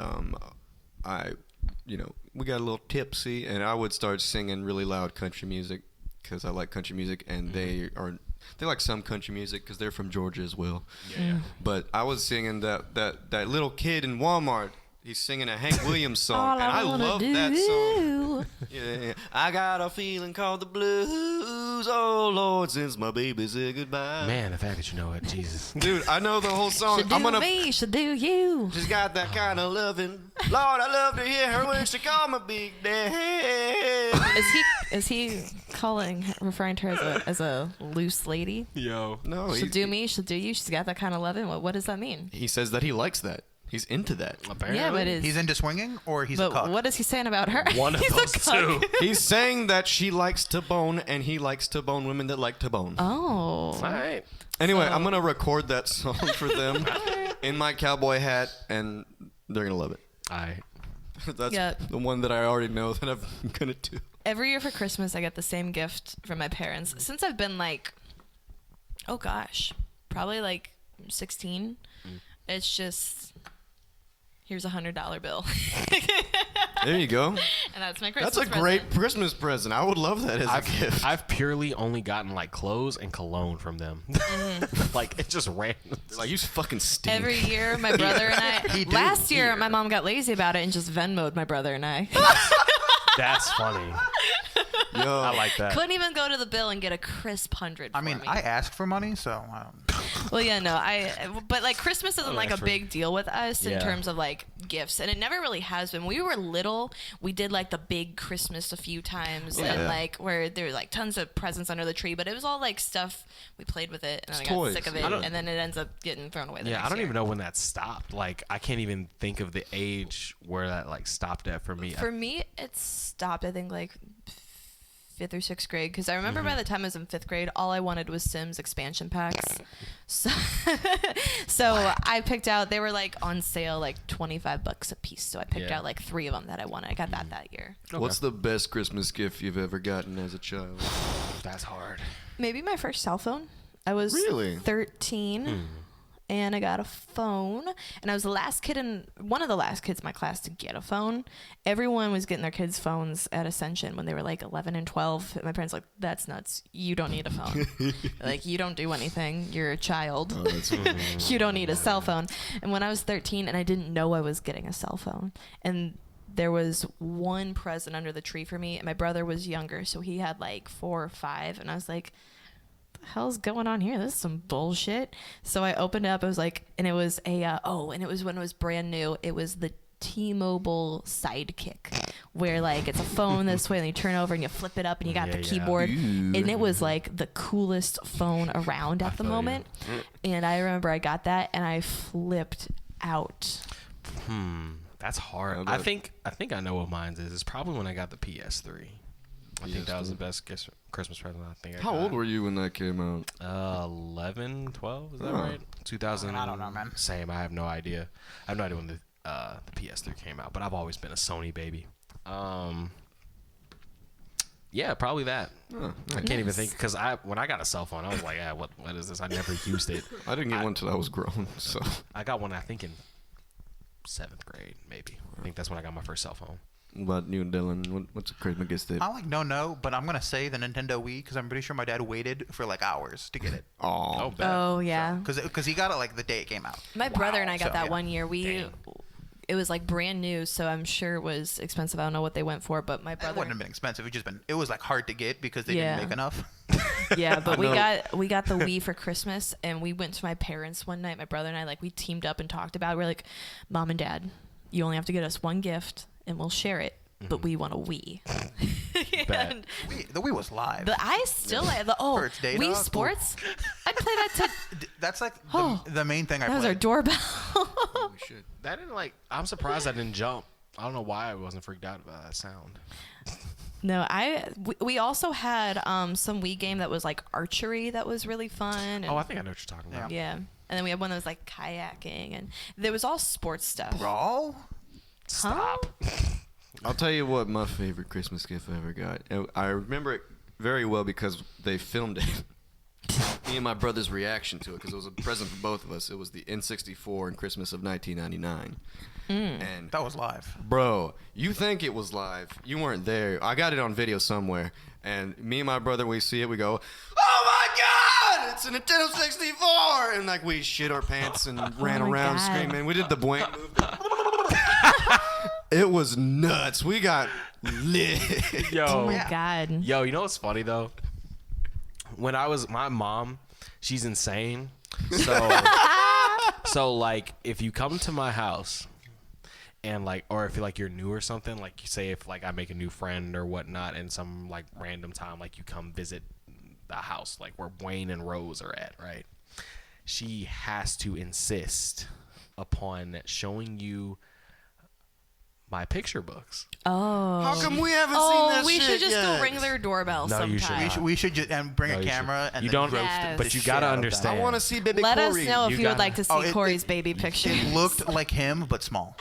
we got a little tipsy, and I would start singing really loud country music because I like country music, and they like some country music because they're from Georgia as well.
Yeah.
But I was singing that little kid in Walmart. He's singing a Hank Williams song,
All
and I
wanna
love
do.
that song. Yeah, I got a feeling called the blues. Oh Lord, since my baby said goodbye.
Man, the fact that you know it, Jesus.
Dude, I know the whole song.
Should do me, should do you.
She's got that kind of loving. Lord, I love to hear her when she call me Big Daddy.
Is he referring to her as a loose lady?
Yo.
No,
She'll do me, she'll do you. She's got that kind of loving. What does that mean?
he says that he likes that. He's into that.
Apparently.
Yeah, but
He's into swinging, or he's a
but
cuck.
what is he saying about her?
One of
He's a
those
cuck.
two.
He's saying that she likes to bone, and he likes to bone women that like to bone.
Oh.
All right.
Anyway,
So-
I'm gonna record that song for them in my cowboy hat, and they're gonna love it.
All right.
That's
Yeah.
the one that I already know that I'm gonna do.
Every year for Christmas, I get the same gift from my parents. Since I've been like, oh gosh, probably like 16. It's just, here's $100 bill.
There you go.
And that's my Christmas
That's a great Christmas present. I would love that as a gift.
I've purely only gotten like clothes and cologne from them. Like it's just random.
Like, you fucking stink.
Every year, my brother and I. Last year, my mom got lazy about it and just Venmo'd my brother and I.
That's funny.
Yo.
I like that.
Couldn't even go to the bill and get a crisp 100.
I mean,
for me.
I ask for money, so
Well, yeah, no, but like Christmas isn't like a big deal with us in
Yeah.
terms of like gifts, and it never really has been. When we were little, we did like the big Christmas a few times, and like where there were like tons of presents under the tree, but it was all like stuff we played with it, and then I got
toys.
sick of it, and then it ends up getting thrown away.
Yeah, I don't even know when that stopped. Like, I can't even think of the age where that like stopped at for me.
For me, it stopped. I think like 5th or 6th grade, because I remember by the time I was in 5th grade, all I wanted was Sims expansion packs. So, I picked out, they were like on sale like $25 a piece. So I picked out like 3 of them that I wanted. I got that year.
What's the best Christmas gift you've ever gotten as a child?
That's hard.
Maybe my first cell phone. I was
Really?
13. And I got a phone, and I was one of the last kids in my class to get a phone. Everyone was getting their kids' phones at Ascension when they were like 11 and 12. And my parents were like, that's nuts. You don't need a phone. Like, you don't do anything. You're a child.
Oh, that's
You don't need a cell phone. And when I was 13, and I didn't know I was getting a cell phone, and there was one present under the tree for me, and my brother was younger, so he had like 4 or 5, and I was like, the hell's going on here? This is some bullshit. So I opened it up. It was like, and it was and it was when it was brand new. It was the T-Mobile Sidekick, where like it's a phone this way, and you turn over and you flip it up, and you got the keyboard, and it was like the coolest phone around at the moment. And I remember I got that, and I flipped out.
That's hard. I think I know what mine is. It's probably when I got the PS3. I think that was the best Christmas present I think I
How
got.
old were you when that came out?
11, 12, is that right? 2000.
I don't know, man.
Same, I have no idea. I have no idea when the PS3 came out, but I've always been a Sony baby. Yeah, probably that. I can't even think, because when I got a cell phone, I was like, what is this? I never used it.
I didn't get one until I was grown, so.
I got one, I think, in 7th grade, maybe. I think that's when I got my first cell phone.
What about you and Dylan? What's a Christmas gift?
I'm like, no, but I'm gonna say the Nintendo Wii because I'm pretty sure my dad waited for like hours to get it.
Oh,
Oh yeah.
Because he got it like the day it came out.
My brother and I got
So,
that
yeah.
1 year. It was like brand new, so I'm sure it was expensive. I don't know what they went for, but my
It
brother.
wouldn't have been expensive. It was like hard to get because they
Yeah.
didn't make enough.
Yeah, but we
know.
got the Wii for Christmas, and we went to my parents one night. My brother and I, like, we teamed up and talked about it. We're like, Mom and Dad, you only have to get us one gift, and we'll share it. But we want a Wii. And
The Wii was live.
I still
For its data?
Wii Sports. I play that to.
That's like
Oh,
the main thing I
That was our
played.
doorbell.
That didn't I'm surprised I didn't jump. I don't know why I wasn't freaked out about that sound.
No, we also had some Wii game that was like archery that was really fun. And,
Oh, I think I know what you're talking about.
yeah. And then we had one that was like kayaking, and there was all sports stuff.
Brawl?
Stop.
I'll tell you what my favorite Christmas gift I ever got. I remember it very well because they filmed it. Me and my brother's reaction to it, because it was a present for both of us. It was the N64 in Christmas of 1999. And
That was live.
bro, you think it was live. You weren't there. I got it on video somewhere. And me and my brother, we see it, we go, oh my God, it's a Nintendo 64! And like we shit our pants and ran
my
around
God.
screaming. We did the boing move. It was nuts. We got lit.
Yo.
Oh my God.
Yo, you know what's funny though? When my mom, she's insane. So like if you come to my house and like, or if you're new or something, like you say if like I make a new friend or whatnot and some like random time, like you come visit the house, like where Wayne and Rose are at, right? She has to insist upon showing you my picture books.
Oh.
How come we haven't seen that
we
shit
should just
yet?
go ring their doorbell
No, you should
sometime.
not.
We should just bring
No,
a
you
camera
should.
and
You
then
don't-
roast
Yes.
But you
the
gotta
shit out of
understand.
I want to see baby
Let
Corey.
us know if
You
you would
gotta-
like to see
Oh,
Corey's baby picture.
It looked like him, but small.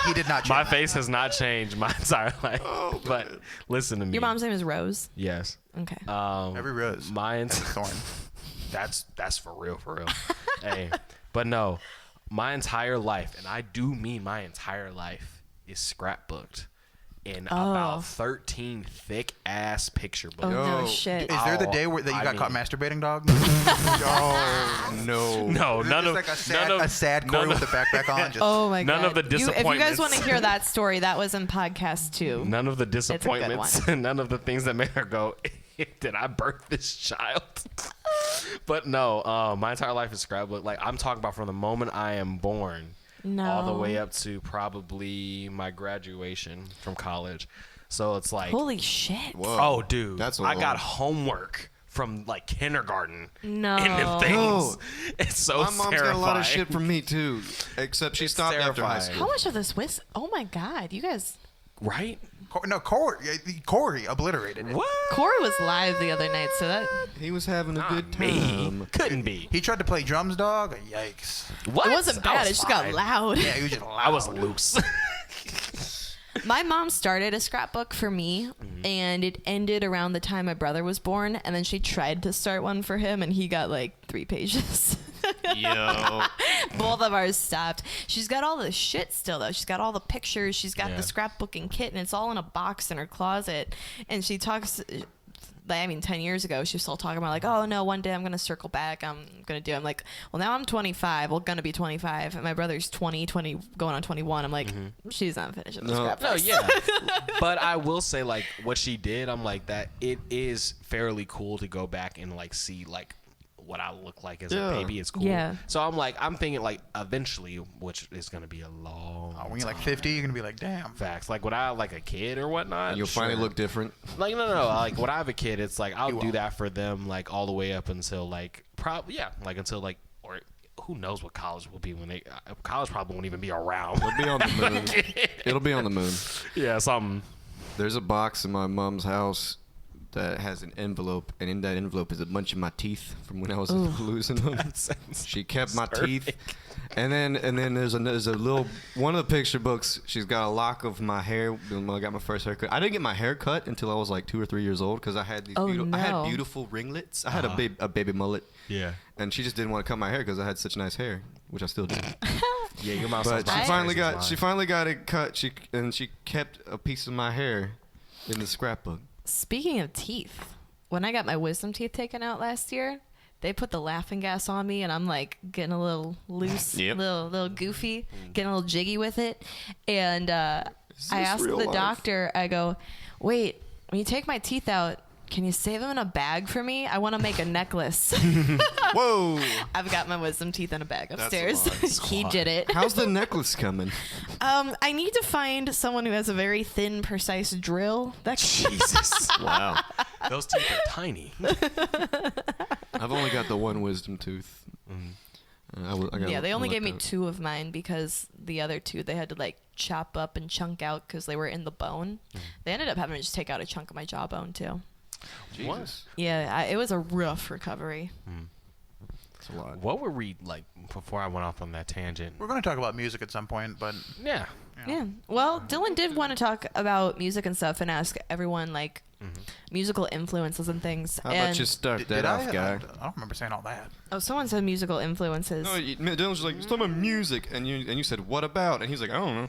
He did not.
My
change.
face has not changed my entire life.
Oh,
but
man.
listen to me.
Your mom's name is Rose.
Yes.
Okay.
Every rose.
Thorn. That's for real. Hey, but no, my entire life, and I do mean my entire life, is scrapbooked in about 13 thick ass picture books.
Oh no
Yo.
shit.
Is there the day that you got caught masturbating, dog? Oh
No.
No,
Is it
none
just
of
like
none of
a sad Corey
none
with
of-
the backpack on. Just,
Oh my god.
None of the
If you guys
disappointments.
want to hear that story, that was in podcast 2.
None of the
good
disappointments, none of the things that made her go, did I birth this child? But no, my entire life is scrapbook. Like, I'm talking about from the moment I am born all the way up to probably my graduation from college. So it's like,
Holy shit.
Whoa.
oh, dude,
That's a
I got
lot.
homework from like kindergarten.
No.
In them things.
No.
It's so
My mom's got a lot
terrifying.
of shit from me too, except she
It's
stopped after high
terrifying.
How
school.
much of this was? Oh my god, you guys.
Right?
no, Corey obliterated it.
What?
Corey was live the other night, so that
He was having a
Not
good
me.
time.
Couldn't be.
He tried to play drums, dog. Yikes.
What?
it wasn't
I
bad.
was
It just
fine.
got loud.
Yeah, he was just loud.
I was loose.
My mom started a scrapbook for me, and it ended around the time my brother was born. And then she tried to start one for him, and he got like 3 pages.
Yo.
Both of ours stopped. She's got all the shit still, though. She's got all the pictures. She's got
Yeah.
the scrapbooking kit, and it's all in a box in her closet. And she talks. I mean, 10 years ago, she was still talking about, like, oh, no, one day I'm going to circle back. I'm going to do it. I'm like, well, now I'm 25. Well, going to be 25. And my brother's 20, going on 21. I'm like, she's not finishing the scrapbook.
No, yeah. But I will say, like, what she did, I'm like, that it is fairly cool to go back and, like, see, like, what I look like as
Yeah.
a baby. It's cool.
Yeah.
So I'm thinking, like, eventually, which is going to be a long
When you're like
time.
50, you're gonna be like, damn.
Facts. Like, when I have, like, a kid or whatnot.
And you'll finally
sure.
look different.
Like, no. Like, when I have a kid, it's like, I'll
You
do
won't.
that for them, like, all the way up until, like, probably, yeah, like, until, like, or who knows what college will be when they, college probably won't even be around.
It'll be on the moon. It'll be on the moon.
Yeah, something.
There's a box in my mom's house that has an envelope, and in that envelope is a bunch of my teeth from when I was losing them. She kept my teeth, and then there's a little one of the picture books. She's got a lock of my hair when I got my first haircut. I didn't get my hair cut until I was like 2 or 3 years old because I had these I had
no.
beautiful ringlets. I had a baby mullet,
Yeah.
and she just didn't want to cut my hair because I had such nice hair, which I still do.
Yeah, your mom
But
sounds
she finally got it cut. She kept a piece of my hair in the scrapbook.
Speaking of teeth, when I got my wisdom teeth taken out last year, they put the laughing gas on me, and I'm like getting a little loose,
Yep.
little goofy, getting a little jiggy with it. And I asked
real
the
life?
doctor, I go, wait, when you take my teeth out, can you save them in a bag for me? I want to make a necklace.
Whoa!
I've got my wisdom teeth in a bag
a
upstairs.
lot.
He did it.
How's the necklace coming?
I need to find someone who has a very thin, precise drill. That
Jesus.
Wow.
Those teeth are tiny.
I've only got the one wisdom tooth.
Yeah, they only gave me 2 of mine because the other 2 they had to like chop up and chunk out because they were in the bone. They ended up having to just take out a chunk of my jawbone too.
Jesus.
Yeah, it was a rough recovery.
That's a lot.
What were we, like, before I went off on that tangent?
We're gonna talk about music at some point, but
Yeah.
Yeah. Well, Dylan did want to talk about music and stuff and ask everyone like musical influences and things.
How
and
about you start
did
that
I?
off, guy?
I don't remember saying all that.
oh, someone said musical influences.
No, Dylan was like, "It's talking about music," and you said, "What about?" And he's like, "I don't know."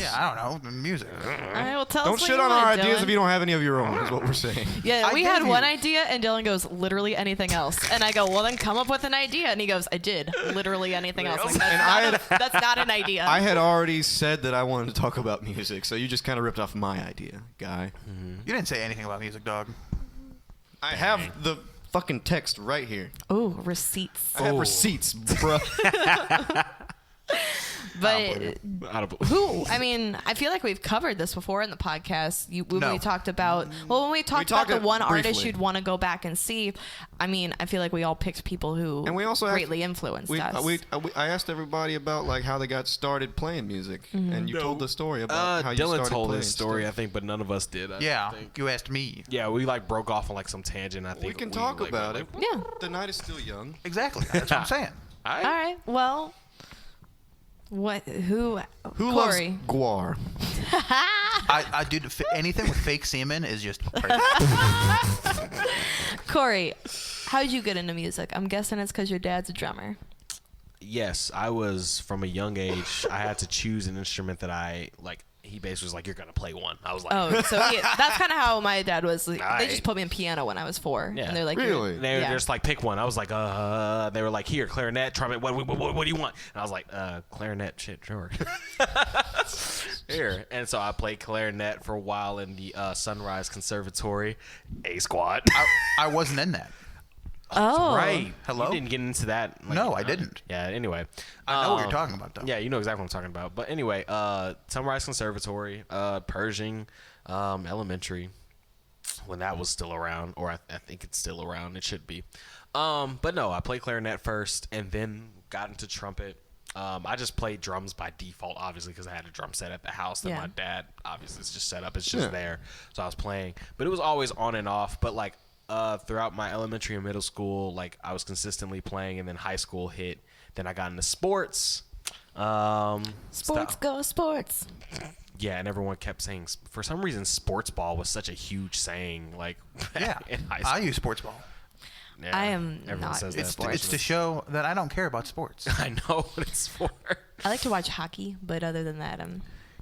Yeah, I don't know. Music.
All right, well, tell
Don't
us what
shit
you
on our
want,
ideas
Dylan.
if you don't have any of your own. Is what we're saying.
Yeah,
I
we
gave
had
you-
one idea, and Dylan goes, literally anything else. And I go, well, then come up with an idea. And he goes, I did. Literally anything else. Like, that's not an idea.
I had already said that I wanted to talk about music, so you just kind of ripped off my idea, guy.
You didn't say anything about music, dog.
I have the fucking text right here.
Oh, receipts.
I have receipts, bro.
But
Out of
who? I mean, I feel like we've covered this before in the podcast. When
No.
we talked about, when we talked
talked
about the one artist
briefly.
you'd want to go back and see. I mean, I feel like we all picked people who
And we also asked-
greatly influenced us.
I asked everybody about like how they got started playing music, and you told the story about how you
Dylan
started
told
playing
his story,
stuff.
I think, but none of us did. I
Yeah,
think.
you asked me.
Yeah, we like broke off on like some tangent. I think
We can talk
like,
about
like,
it.
Yeah.
The night is still young.
Exactly. That's what I'm saying.
All right. Well, What? Who
Corey.
Corey.
Guar.
I do anything with fake semen is just perfect.
Corey, how'd you get into music? I'm guessing it's because your dad's a drummer.
Yes, I was from a young age. I had to choose an instrument that I like. He basically was like, "You're gonna play one." I was like,
Oh, so that's kind of how my dad was. Like, they
Aight.
just put me in piano when I was 4,
Yeah.
and they're like,
Really?
They were
Yeah.
just like, pick one. I was like, They were like, here, clarinet, trumpet. What do you want? And I was like, clarinet. Shit, sure. Here. And so I played clarinet for a while in the Sunrise Conservatory, A Squad.
I wasn't in that.
Oh,
Right.
Hello?
You didn't get into that. Like,
No, I didn't.
Yeah. Anyway,
I know what you're talking about, though.
Yeah, you know exactly what I'm talking about. But anyway, Sunrise Conservatory, Pershing, Elementary, when that was still around, or I think it's still around. It should be. But no, I played clarinet first, and then got into trumpet. I just played drums by default, obviously, because I had a drum set at the house that
Yeah.
my dad obviously is just set up. It's just there, so I was playing. But it was always on and off. But like throughout my elementary and middle school, like I was consistently playing, and then high school hit. Then I got into sports.
sports go sports.
Yeah, and everyone kept saying, for some reason, sports ball was such a huge saying. Like,
Yeah.
in high school.
I use sports ball.
Yeah,
I am
everyone
not
says
into
that.
sports.
It's to show that I don't care about sports.
I know what it's for.
I like to watch hockey, but other than that,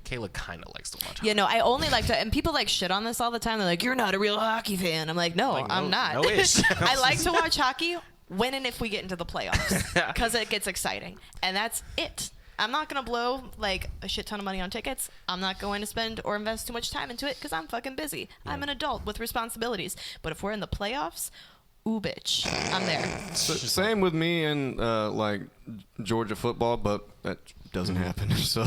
Kayla kind of likes to watch.
yeah, no, I only like to, and people like shit on this all the time. They're like, "You're not a real hockey fan." I'm like, "No,
Like,
I'm
no-
not."
no ish.
I like to watch hockey when and if we get into the playoffs because it gets exciting, and that's it. I'm not gonna blow like a shit ton of money on tickets. I'm not going to spend or invest too much time into it because I'm fucking busy. I'm an adult with responsibilities. But if we're in the playoffs, ooh, bitch, I'm there.
Same with me and like Georgia football, but that doesn't happen. So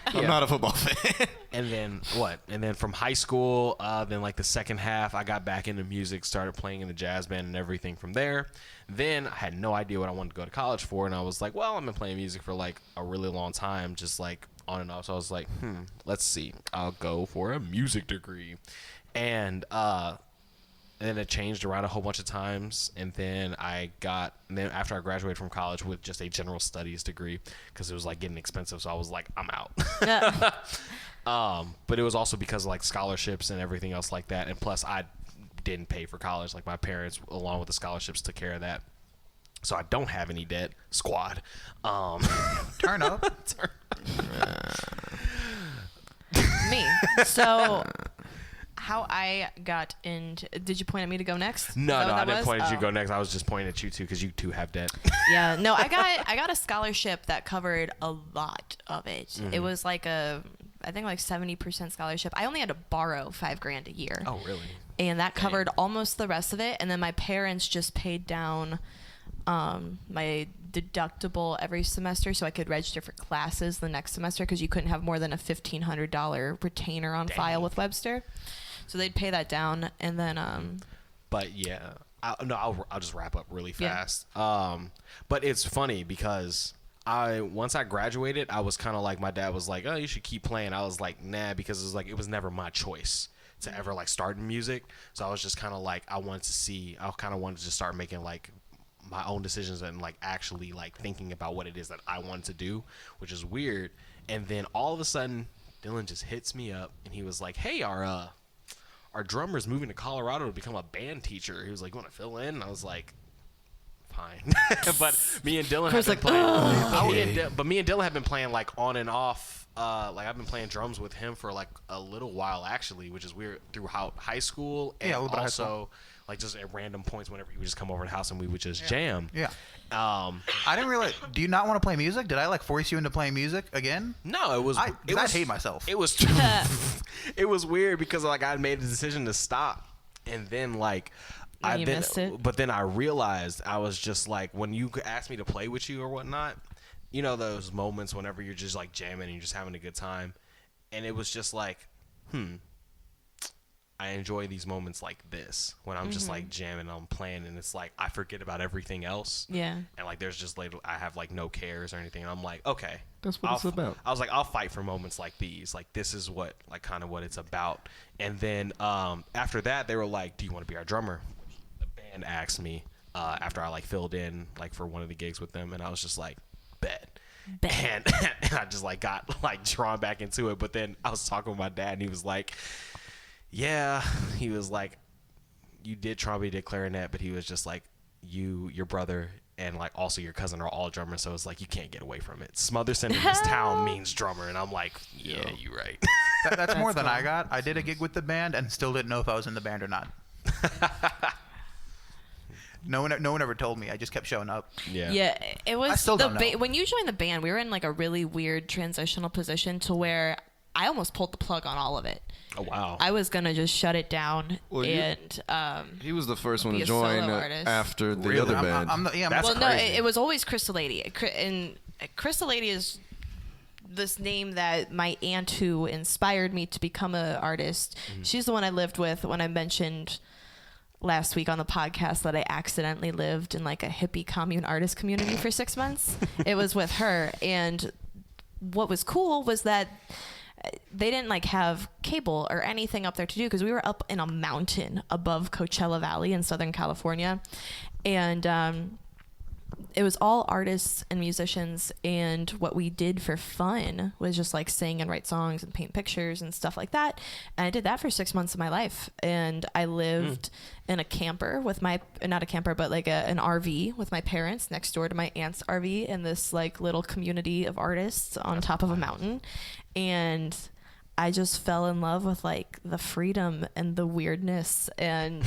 I'm not a football fan.
And then what? And then from high school, then like the second half, I got back into music, started playing in the jazz band and everything from there. Then I had no idea what I wanted to go to college for, and I was like, well, I've been playing music for like a really long time, just like on and off. So I was like, let's see, I'll go for a music degree. And then it changed around a whole bunch of times, and then then after I graduated from college with just a general studies degree, because it was like getting expensive, so I was like, I'm out. But it was also because of like scholarships and everything else like that, and plus I didn't pay for college. Like my parents, along with the scholarships, took care of that, so I don't have any debt. Squad.
Turn up.
Me. So how I got into, did you point at me to go next?
No,
Is that what
I
that
didn't
was?
point at you
Oh.
to go next. I was just pointing at you two because you two have debt.
Yeah, no, I got a scholarship that covered a lot of it. It was like I think like 70% scholarship. I only had to borrow $5,000 a year.
Oh, really?
And that covered almost the rest of it. And then my parents just paid down my deductible every semester so I could register for classes the next semester because you couldn't have more than a $1,500 retainer on file with Webster. So they'd pay that down, and then
But yeah, I'll just wrap up really
Yeah.
fast. But it's funny because once I graduated, I was kind of like, my dad was like, oh, you should keep playing. I was like, nah, because it was never my choice to ever like start in music. So I was just kind of like, I kind of wanted to start making like my own decisions and like actually like thinking about what it is that I wanted to do, which is weird. And then all of a sudden, Dylan just hits me up and he was like, hey, our drummer's moving to Colorado to become a band teacher. He was like, you want to fill in? And I was like, fine. But me and Dylan have been playing. But me and Dylan have been playing like on and off. Like I've been playing drums with him for like a little while actually, which is weird, throughout high school, and
Yeah, a little bit of high
also
school.
like just at random points whenever he would just come over to the house and we would just jam.
Yeah.
I
I didn't realize. Do you not want to play music? Did I like force you into playing music again?
No, it was.
I
it was
hate myself.
It was. It was weird because like I made a decision to stop, and then like
You missed it.
But then I realized I was just like, when you asked me to play with you or whatnot, you know those moments whenever you're just like jamming and you're just having a good time, and it was just like, I enjoy these moments like this when I'm just like jamming, I'm playing, and it's like I forget about everything else.
yeah.
And like there's just like I have like no cares or anything. And I'm like, okay,
That's what it's about.
I was like, I'll fight for moments like these. Like this is what like kind of what it's about. And then after that, they were like, do you want to be our drummer? The band asked me after I like filled in like for one of the gigs with them, and I was just like, bet. And I just like got like drawn back into it. But then I was talking with my dad, and he was like, yeah, he was like, you did trumpet, did clarinet, but he was just like, your brother and like also your cousin are all drummers, so it's like you can't get away from it. Smotherson in this town means drummer, and I'm like, yeah, you're right.
That's more than I got. I did a gig with the band and still didn't know if I was in the band or not. No one ever told me. I just kept showing up.
Yeah, it was
I still don't know.
when you joined the band, we were in like a really weird transitional position to where I almost pulled the plug on all of it.
Oh wow!
I was gonna just shut it down,
Well,
and
he was the first one
be
to
a
join
solo artist.
after the
Really?
other band.
That's
well, no,
crazy.
it was always Crystal Lady, and Crystal Lady is this name that my aunt who inspired me to become an artist. She's the one I lived with when I mentioned last week on the podcast that I accidentally lived in like a hippie commune artist community for 6 months. It was with her, and what was cool was that they didn't like have cable or anything up there to do because we were up in a mountain above Coachella Valley in Southern California, and it was all artists and musicians, and what we did for fun was just like sing and write songs and paint pictures and stuff like that. And I did that for 6 months of my life, and I lived in a camper with my not a camper but like an RV with my parents next door to my aunt's RV in this like little community of artists on top of a mountain. And I just fell in love with like the freedom and the weirdness. And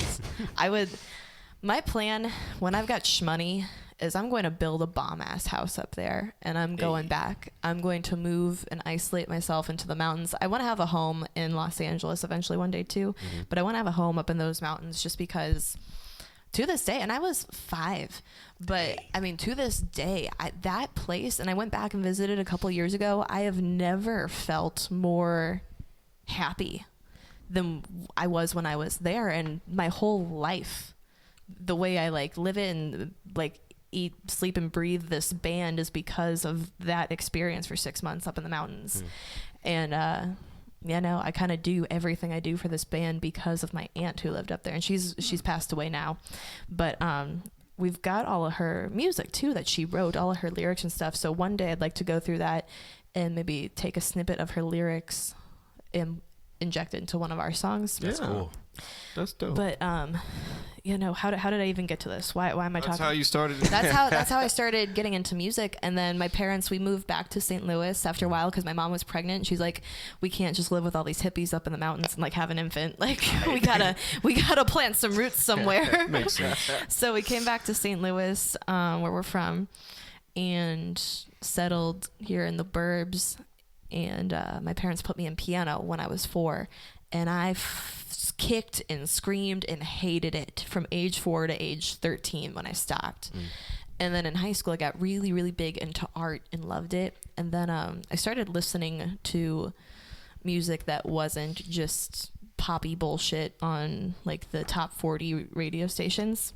my plan when I've got shmoney is I'm going to build a bomb ass house up there, and I'm going back. I'm going to move and isolate myself into the mountains. I want to have a home in Los Angeles eventually one day too, but I want to have a home up in those mountains just because to this day, and I was 5, but I mean, to this day, that place, and I went back and visited a couple years ago, I have never felt more happy than I was when I was there. And my whole life, the way I like live it and like eat, sleep, and breathe this band is because of that experience for 6 months up in the mountains. And I kind of do everything I do for this band because of my aunt who lived up there, and she's passed away now, but we've got all of her music too that she wrote, all of her lyrics and stuff. So one day I'd like to go through that and maybe take a snippet of her lyrics and inject it into one of our songs.
That's cool.
That's dope.
But how did I even get to this? Why am I talking?
That's how you started.
That's how I started getting into music. And then my parents, we moved back to St. Louis after a while because my mom was pregnant. She's like, we can't just live with all these hippies up in the mountains and like have an infant. Like we gotta plant some roots somewhere.
Makes sense.
So we came back to St. Louis, where we're from, and settled here in the burbs. And my parents put me in piano when I was 4, and I kicked and screamed and hated it from age 4 to age 13 when I stopped. And then in high school, I got really, really big into art and loved it. And then I started listening to music that wasn't just poppy bullshit on like the top 40 radio stations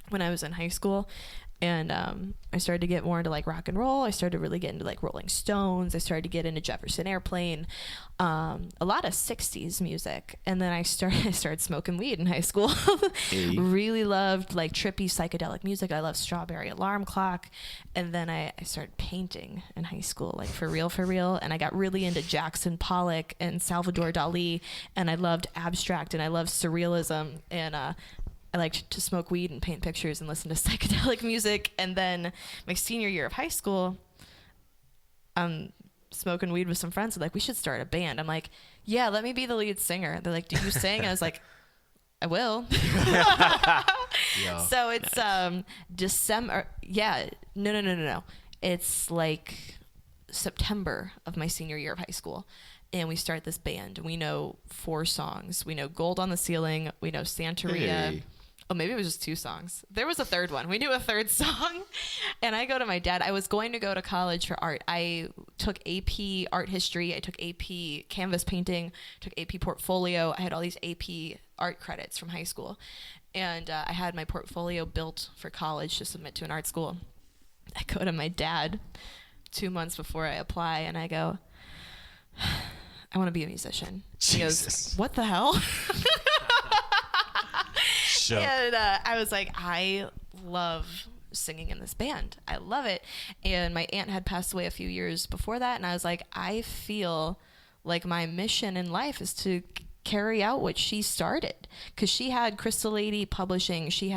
when I was in high school. And I started to get more into like rock and roll. I started to really get into like Rolling Stones. I started to get into Jefferson Airplane, a lot of 60s music. And then I started smoking weed in high school. Really loved like trippy psychedelic music. I loved Strawberry Alarm Clock. And then I started painting in high school, like for real. And I got really into Jackson Pollock and Salvador Dali. And I loved abstract and I loved surrealism. And I liked to smoke weed and paint pictures and listen to psychedelic music. And then my senior year of high school, I'm smoking weed with some friends. They're like, we should start a band. I'm like, yeah, let me be the lead singer. They're like, do you sing? And I was like, I will. So it's December. Yeah, no. It's like September of my senior year of high school. And we start this band. We know 4 songs. We know Gold on the Ceiling. We know Santeria.
Hey.
Oh, maybe it was just 2 songs. There was a third one. We knew a third song. And I go to my dad. I was going to go to college for art. I took AP art history. I took AP canvas painting, took AP portfolio. I had all these AP art credits from high school. And I had my portfolio built for college to submit to an art school. I go to my dad 2 months before I apply, and I go, I want to be a musician.
Jesus.
He goes, what the hell? And I was like, I love singing in this band. I love it. And my aunt had passed away a few years before that, and I was like, I feel like my mission in life is to carry out what she started, because she had Crystal Lady Publishing. She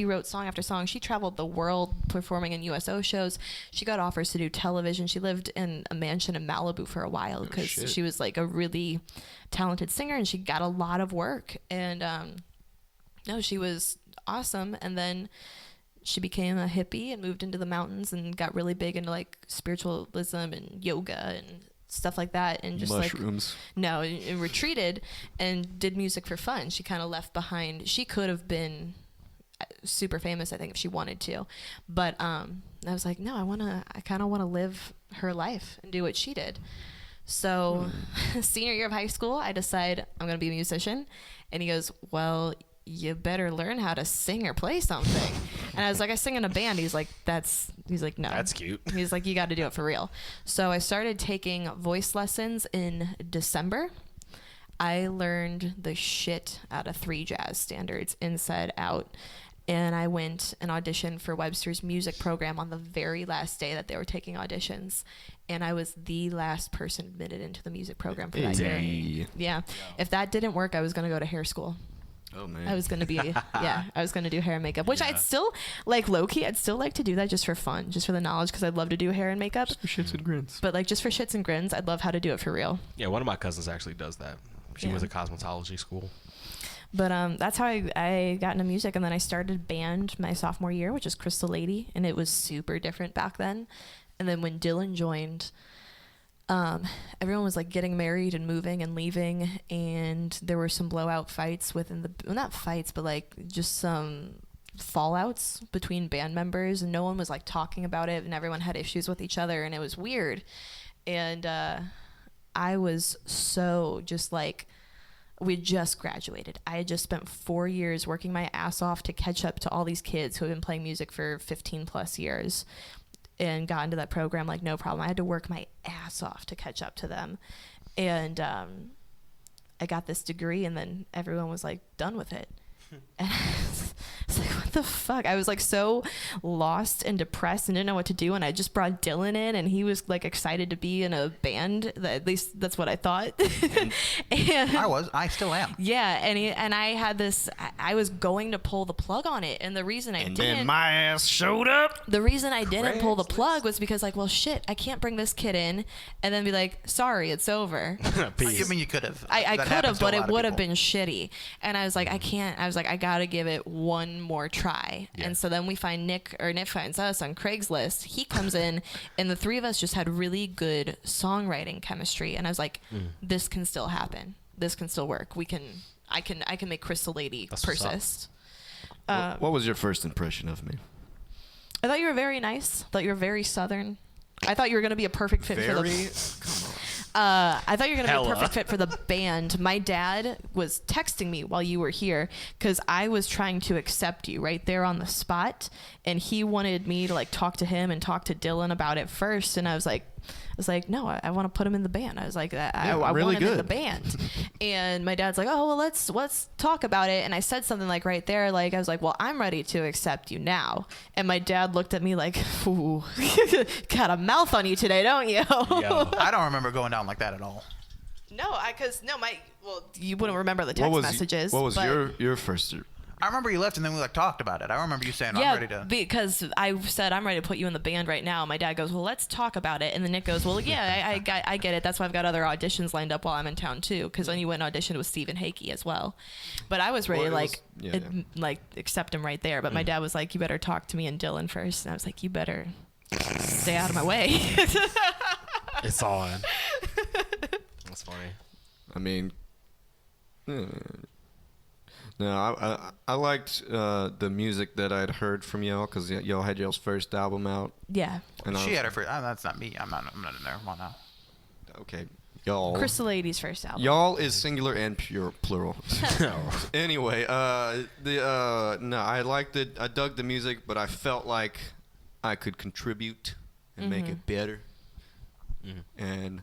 wrote song after song. She traveled the world performing in USO shows. She got offers to do television. She lived in a mansion in Malibu for a while because she was like a really talented singer, and she got a lot of work. And no, she was awesome. And then she became a hippie and moved into the mountains and got really big into like spiritualism and yoga and stuff like that, and just
mushrooms.
And retreated and did music for fun. She kind of left behind. She could have been super famous, I think, if she wanted to, but I was like, no, I kind of want to live her life and do what she did. So senior year of high school, I decide I'm gonna be a musician, and he goes, well, you better learn how to sing or play something. And I was like, I sing in a band. He's like, no.
That's cute.
He's like, you got to do it for real. So I started taking voice lessons in December. I learned the shit out of 3 jazz standards inside out. And I went and auditioned for Webster's music program on the very last day that they were taking auditions. And I was the last person admitted into the music program for that year. Yeah. If that didn't work, I was going to go to hair school.
Oh man.
I was going to be, I was going to do hair and makeup, which I'd still, like, low-key, I'd still like to do that just for fun, just for the knowledge, because I'd love to do hair and makeup.
Just for shits and grins.
But, like, just for shits and grins, I'd love how to do it for real.
Yeah, one of my cousins actually does that. She was at cosmetology school.
But that's how I got into music, and then I started band my sophomore year, which is Crystal Lady, and it was super different back then. And then when Dylan joined, everyone was like getting married and moving and leaving, and there were some blowout fights not fights, but like just some fallouts between band members, and no one was like talking about it, and everyone had issues with each other, and it was weird. And I was so just like, we just graduated. I had just spent 4 years working my ass off to catch up to all these kids who have been playing music for 15 plus years, and got into that program like no problem. I had to work my ass off to catch up to them. And I got this degree, and then everyone was like done with it. And I was like, what the fuck? I was like so lost and depressed and didn't know what to do. And I just brought Dylan in, and he was like excited to be in a band. At least that's what I thought. And
I still am.
Yeah. And I had this, I was going to pull the plug on it. And the reason I didn't.
Then my ass showed up.
The reason I didn't pull the plug was because, like, well, shit, I can't bring this kid in and then be like, sorry, it's over.
I mean, you could have.
I could have, but it would have been shitty. And I was like, I can't. I was like, I gotta give it one more try. Yeah. And so then we find Nick finds us on Craigslist. He comes in, and the 3 of us just had really good songwriting chemistry. And I was like, this can still happen. This can still work. I can make Crystal Lady persist.
What was your first impression of me?
I thought you were very nice. I thought you were very Southern. I thought you were going to be a perfect fit for the...
Come on.
I thought you were going to be a perfect fit for the band. My dad was texting me while you were here because I was trying to accept you right there on the spot, and he wanted me to like talk to him and talk to Dylan about it first. And I was like, no, I want to put him in the band. I was like, I want him in the band. And my dad's like, oh, well, let's talk about it. And I said something like right there, like I was like, well, I'm ready to accept you now. And my dad looked at me like, ooh, got a mouth on you today, don't you?
I don't remember going down like that at all.
No, you wouldn't remember the text messages.
What was your first?
I remember you left, and then we like talked about it. I remember you saying, I'm ready to.
Because I said, I'm ready to put you in the band right now. My dad goes, well, let's talk about it. And then Nick goes, well, yeah, I get it. That's why I've got other auditions lined up while I'm in town, too. Because then you went and auditioned with Stephen Hakey as well. But I was ready to accept him right there. But my dad was like, you better talk to me and Dylan first. And I was like, you better stay out of my way.
It's on. That's funny.
I mean, no, I liked the music that I'd heard from y'all because y'all had y'all's first album out.
Yeah.
And she had her first. That's not me. I'm not in there. Come on now.
Okay, y'all.
Crystal Lady's first album.
Y'all is singular and plural. Anyway, no, I liked it. I dug the music, but I felt like I could contribute and make it better. And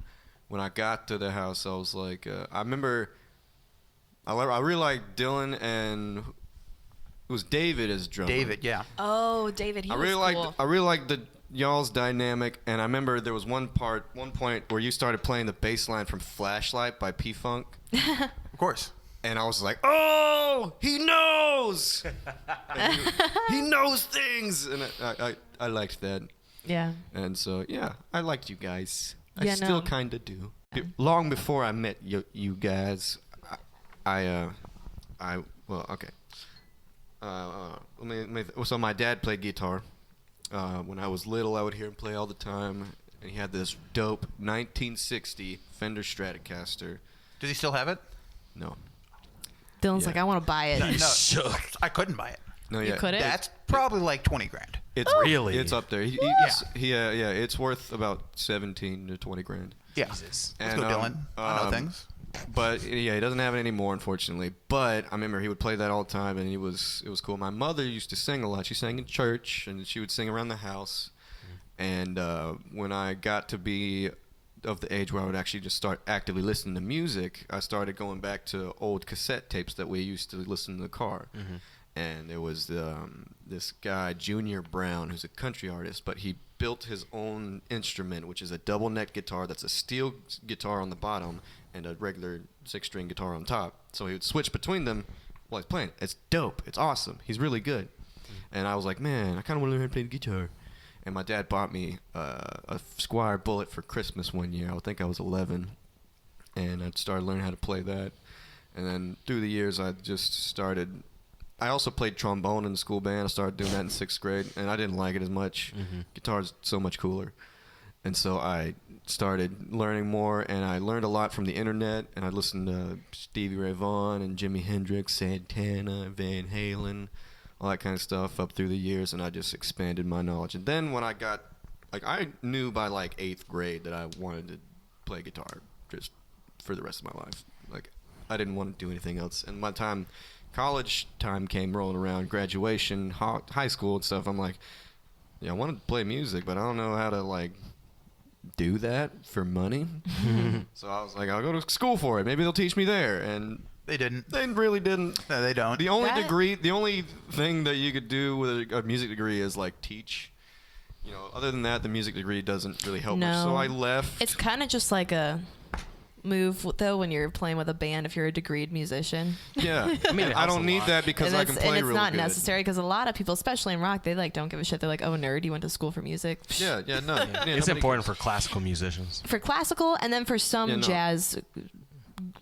when I got to the house, I was like, I remember. I really liked Dylan and was David as drummer.
David, yeah.
Oh, David, he
I
was
really
cool.
liked the y'all's dynamic, and I remember there was one point where you started playing the bass line from Flashlight by P-Funk,
Of course.
and I was like, oh, he knows, And he knows things, and I liked that,
Yeah.
and so yeah, I liked you guys.
Yeah,
I still
no.
kind of do. Long before I met you guys, well, okay. So my dad played guitar. When I was little, I would hear him play all the time, and he had this dope 1960 Fender Stratocaster.
Does he still have it?
No,
Dylan's
Yeah.
like, I want to buy it.
No, I couldn't buy it.
no,
You
yeah,
couldn't?
That's probably like 20 grand.
it's
Really?
it's up there. Yeah, it's worth about 17 to 20 grand.
Yeah.
Jesus.
Let's go, Dylan. I know things.
But yeah, he doesn't have it anymore, unfortunately. But I remember he would play that all the time, and it was cool. My mother used to sing a lot. She sang in church, and she would sing around the house. And when I got to be of the age where I would actually just start actively listening to music, I started going back to old cassette tapes that we used to listen to in the car. And there was this guy, Junior Brown, who's a country artist, but he built his own instrument, which is a double neck guitar that's a steel guitar on the bottom and a regular 6-string guitar on top. So he would switch between them while he's playing. It's dope. It's awesome. He's really good. And I was like, man, I kind of want to learn how to play the guitar. And my dad bought me a Squire Bullet for Christmas one year. I think I was 11. And I started learning how to play that. And then through the years, I just started... I also played trombone in the school band. I started doing that in 6th grade, and I didn't like it as much. Guitar's so much cooler. And so I started learning more, and I learned a lot from the internet, and I listened to Stevie Ray Vaughan and Jimi Hendrix, Santana, Van Halen, all that kind of stuff up through the years, and I just expanded my knowledge. And then when I got, I knew by 8th grade that I wanted to play guitar just for the rest of my life. I didn't want to do anything else. And my college time came rolling around, graduation, high school and stuff. I'm like, yeah, I want to play music, but I don't know how to do that for money. So I was like, I'll go to school for it. Maybe they'll teach me there. And
They didn't.
they really didn't.
No, they don't.
The only thing that you could do with a music degree is teach. Other than that, the music degree doesn't really help much. So I left.
It's kind of just like a move, though, when you're playing with a band if you're a degreed musician.
Yeah.
I mean, it
I
helps
don't
a
need
lot.
that because I can play
and it's
really
not
good.
necessary because a lot of people, especially in rock, they don't give a shit. They're like, oh, nerd, you went to school for music.
Yeah, no. Yeah,
It's
nobody
important for classical musicians.
For classical, and then for some
Yeah, no.
jazz,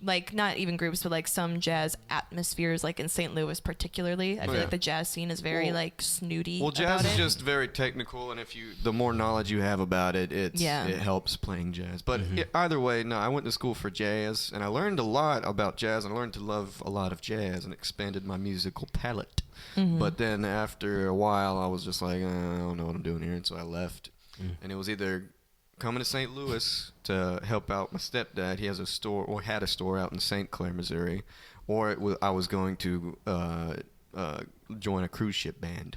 not even groups, but some jazz atmospheres, in St. Louis particularly. I feel
yeah.
like the jazz scene is very snooty.
Well, jazz
about
is
it.
just very technical, and the more knowledge you have about it, it helps playing jazz. But either way, no, I went to school for jazz, and I learned a lot about jazz, and I learned to love a lot of jazz, and expanded my musical palette. But then after a while, I was just like, I don't know what I'm doing here, and so I left. And it was either coming to St. Louis to help out my stepdad. He has a store, or had a store out in St. Clair, Missouri, or I was going to join a cruise ship band.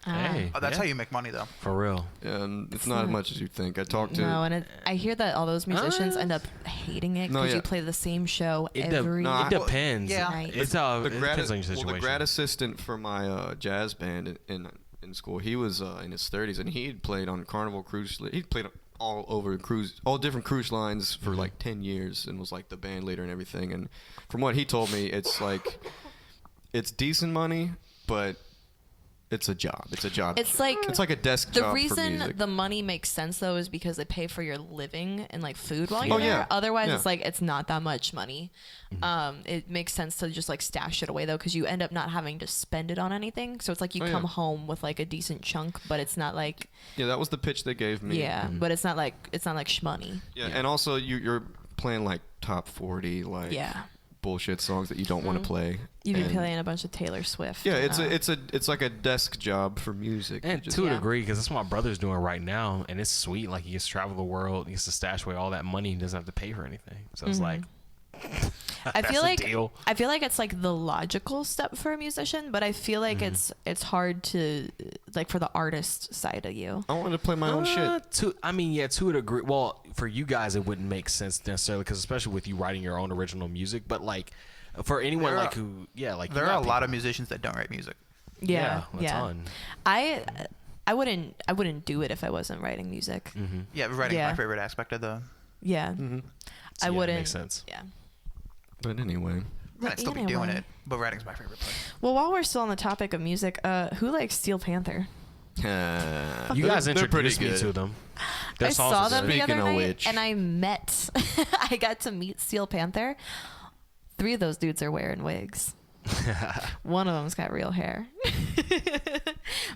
Hey,
Oh, that's how you make money, though.
For real.
And it's not as much as you think. I talked to...
No, and I hear that all those musicians end up hating it because
No, yeah.
you play the same show
It
every
No, I-
It depends.
Yeah.
night.
It depends on your situation.
Well, the grad assistant for my jazz band in school, he was in his 30s, and he had played on Carnival Cruise. He played all over all different cruise lines for 10 years, and was the band leader and everything. And from what he told me, it's decent money, but it's a job. It's a job.
It's like
a desk
the
job for
reason
music.
the money makes sense though is because they pay for your living and food while
Oh,
you're there.
yeah.
Otherwise,
Yeah.
it's not that much money. It makes sense to just stash it away though, because you end up not having to spend it on anything. So it's you
Oh, yeah.
come home with a decent chunk, but it's not
Yeah, that was the pitch they gave me.
yeah, but it's not shmoney.
Yeah, and also you're playing top 40
Yeah.
bullshit songs that you don't want to play.
You've been
And-
playing a bunch of Taylor Swift.
Yeah,
and,
it's like a desk job for music.
And
You
to a
Yeah.
degree, because that's what my brother's doing right now, and it's sweet. He gets to travel the world, he gets to stash away all that money, he doesn't have to pay for anything. So it's
I feel
that's a deal.
I feel like it's the logical step for a musician, but I feel like it's hard to for the artist side of you.
I wanted to play my own shit.
To a degree. Well, for you guys, it wouldn't make sense necessarily, because especially with you writing your own original music. But for anyone
There are-
who,
There are a lot of musicians that don't write music.
Yeah,
a ton.
I wouldn't do it if I wasn't writing music.
Yeah, writing's my favorite aspect of the.
Yeah, I
Yeah,
wouldn't.
makes sense.
Yeah.
But anyway.
I'd still be doing it, but writing's my favorite part.
Well, while we're still on the topic of music, who likes Steel Panther?
You guys
they're pretty
introduced me
good.
to them. Their
I
songs
saw
are
them
good.
the other
Speaking of
night,
which.
and I got to meet Steel Panther. 3 of those dudes are wearing wigs. One of them's got real hair.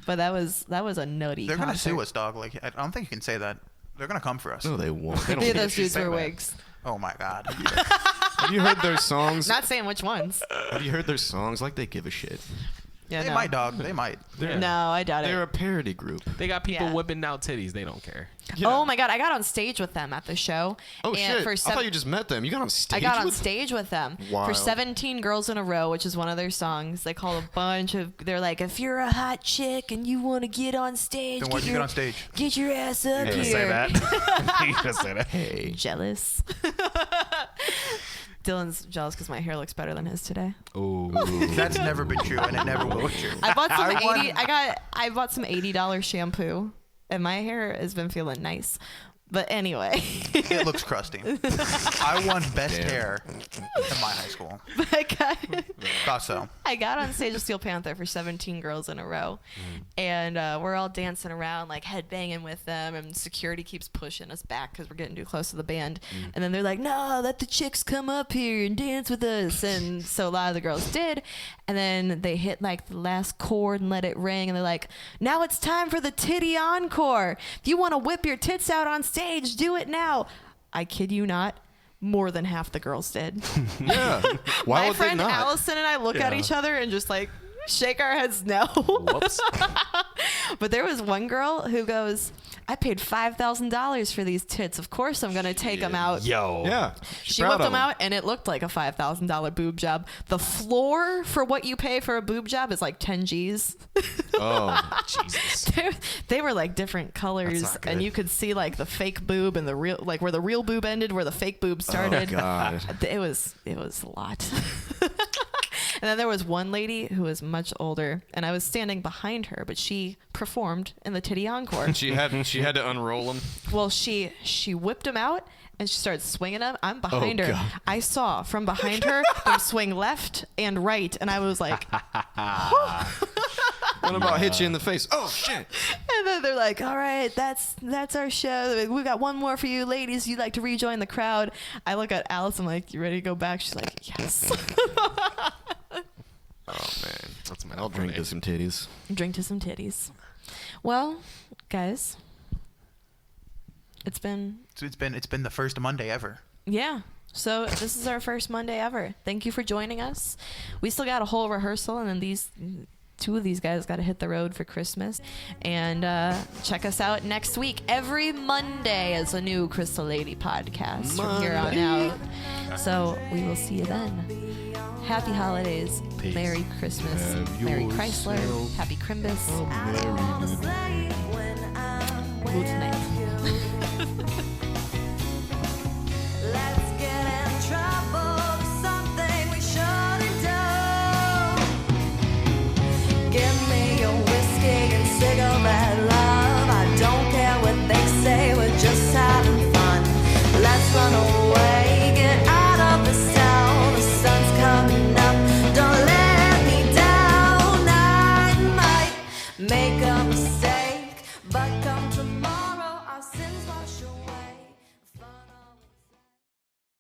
But that was a nutty.
They're gonna
concert.
sue us, dog. Like I don't think you can say that. They're gonna come for us.
No, they won't. They don't
3 of
care.
those dudes
say
wear
that.
wigs.
Oh my god.
Have you heard their songs?
Not saying which ones.
Have you heard their songs? Like they give a shit.
Yeah,
They might, dog. They might.
Yeah.
No, I doubt
They're
it.
a parody group.
They got people
Yeah.
whipping out titties. They don't care.
Yeah.
Oh my god, I got on stage with them at the show.
Oh
and
shit!
For
I thought you just met them. You got on stage.
I got on
with
stage with them for
Wild.
17 Girls in a Row, which is one of their songs. They call a bunch of. They're like, if you're a hot chick and you want to get on stage,
Then why'd you get on stage?
Get your ass up
You
here.
gonna say that? You gonna say that?
Hey.
Jealous. Dylan's jealous because my hair looks better than his today.
Ooh.
That's never been true, and it never will be true.
I bought some
I
I bought some $80 shampoo, and my hair has been feeling nice. But anyway,
It looks crusty. I won best
Damn.
hair in my high school. Thought so.
I got on stage with Steel Panther for 17 Girls in a Row, and we're all dancing around, like headbanging with them, and security keeps pushing us back because we're getting too close to the band. And then they're like, no, let the chicks come up here and dance with us. And so a lot of the girls did, and then they hit like the last chord and let it ring, and they're like, now it's time for the titty encore. If you want to whip your tits out on stage, do it now. I kid you not, more than half the girls did.
Yeah. Why
My
would
friend
they not?
Allison and I look at
Yeah.
each other and just like shake our heads no.
Whoops.
But there was one girl who goes, I paid $5,000 for these tits. Of course I'm going to take them out.
Yo.
Yeah.
She whipped them out, and it looked like a $5,000 boob job. The floor for what you pay for a boob job is like 10 G's.
Oh.
Jesus.
They were like different colors,
That's not good.
and you could see like the fake boob and the real, like where the real boob ended, where the fake boob started.
Oh God.
It was a lot. And then there was one lady who was much older, and I was standing behind her, but she performed in the titty encore.
She had to unroll them.
Well, she whipped him out, and she started swinging him. I'm behind her.
God.
I saw from behind her them swing left and right, and I was like,
What about hit you in the face? Oh shit!
and then they're like, all right, that's our show. We got one more for you ladies. You'd like to rejoin the crowd. I look at Alice. I'm like, you ready to go back? She's like, yes.
Oh man,
That's my
I'll drink to some titties.
Drink to some titties. Well, guys, it's been
It's been the first Monday ever.
yeah. So this is our first Monday ever. Thank you for joining us. We still got a whole rehearsal, and then these 2 of these guys got to hit the road for Christmas. And check us out next week. Every Monday is a new Crystal Lady podcast from here on out. So we will see you then. Happy holidays.
Peace.
Merry Christmas.
Have
Merry
yourself
Chrysler. Happy Crimbus.
a merry
Good night.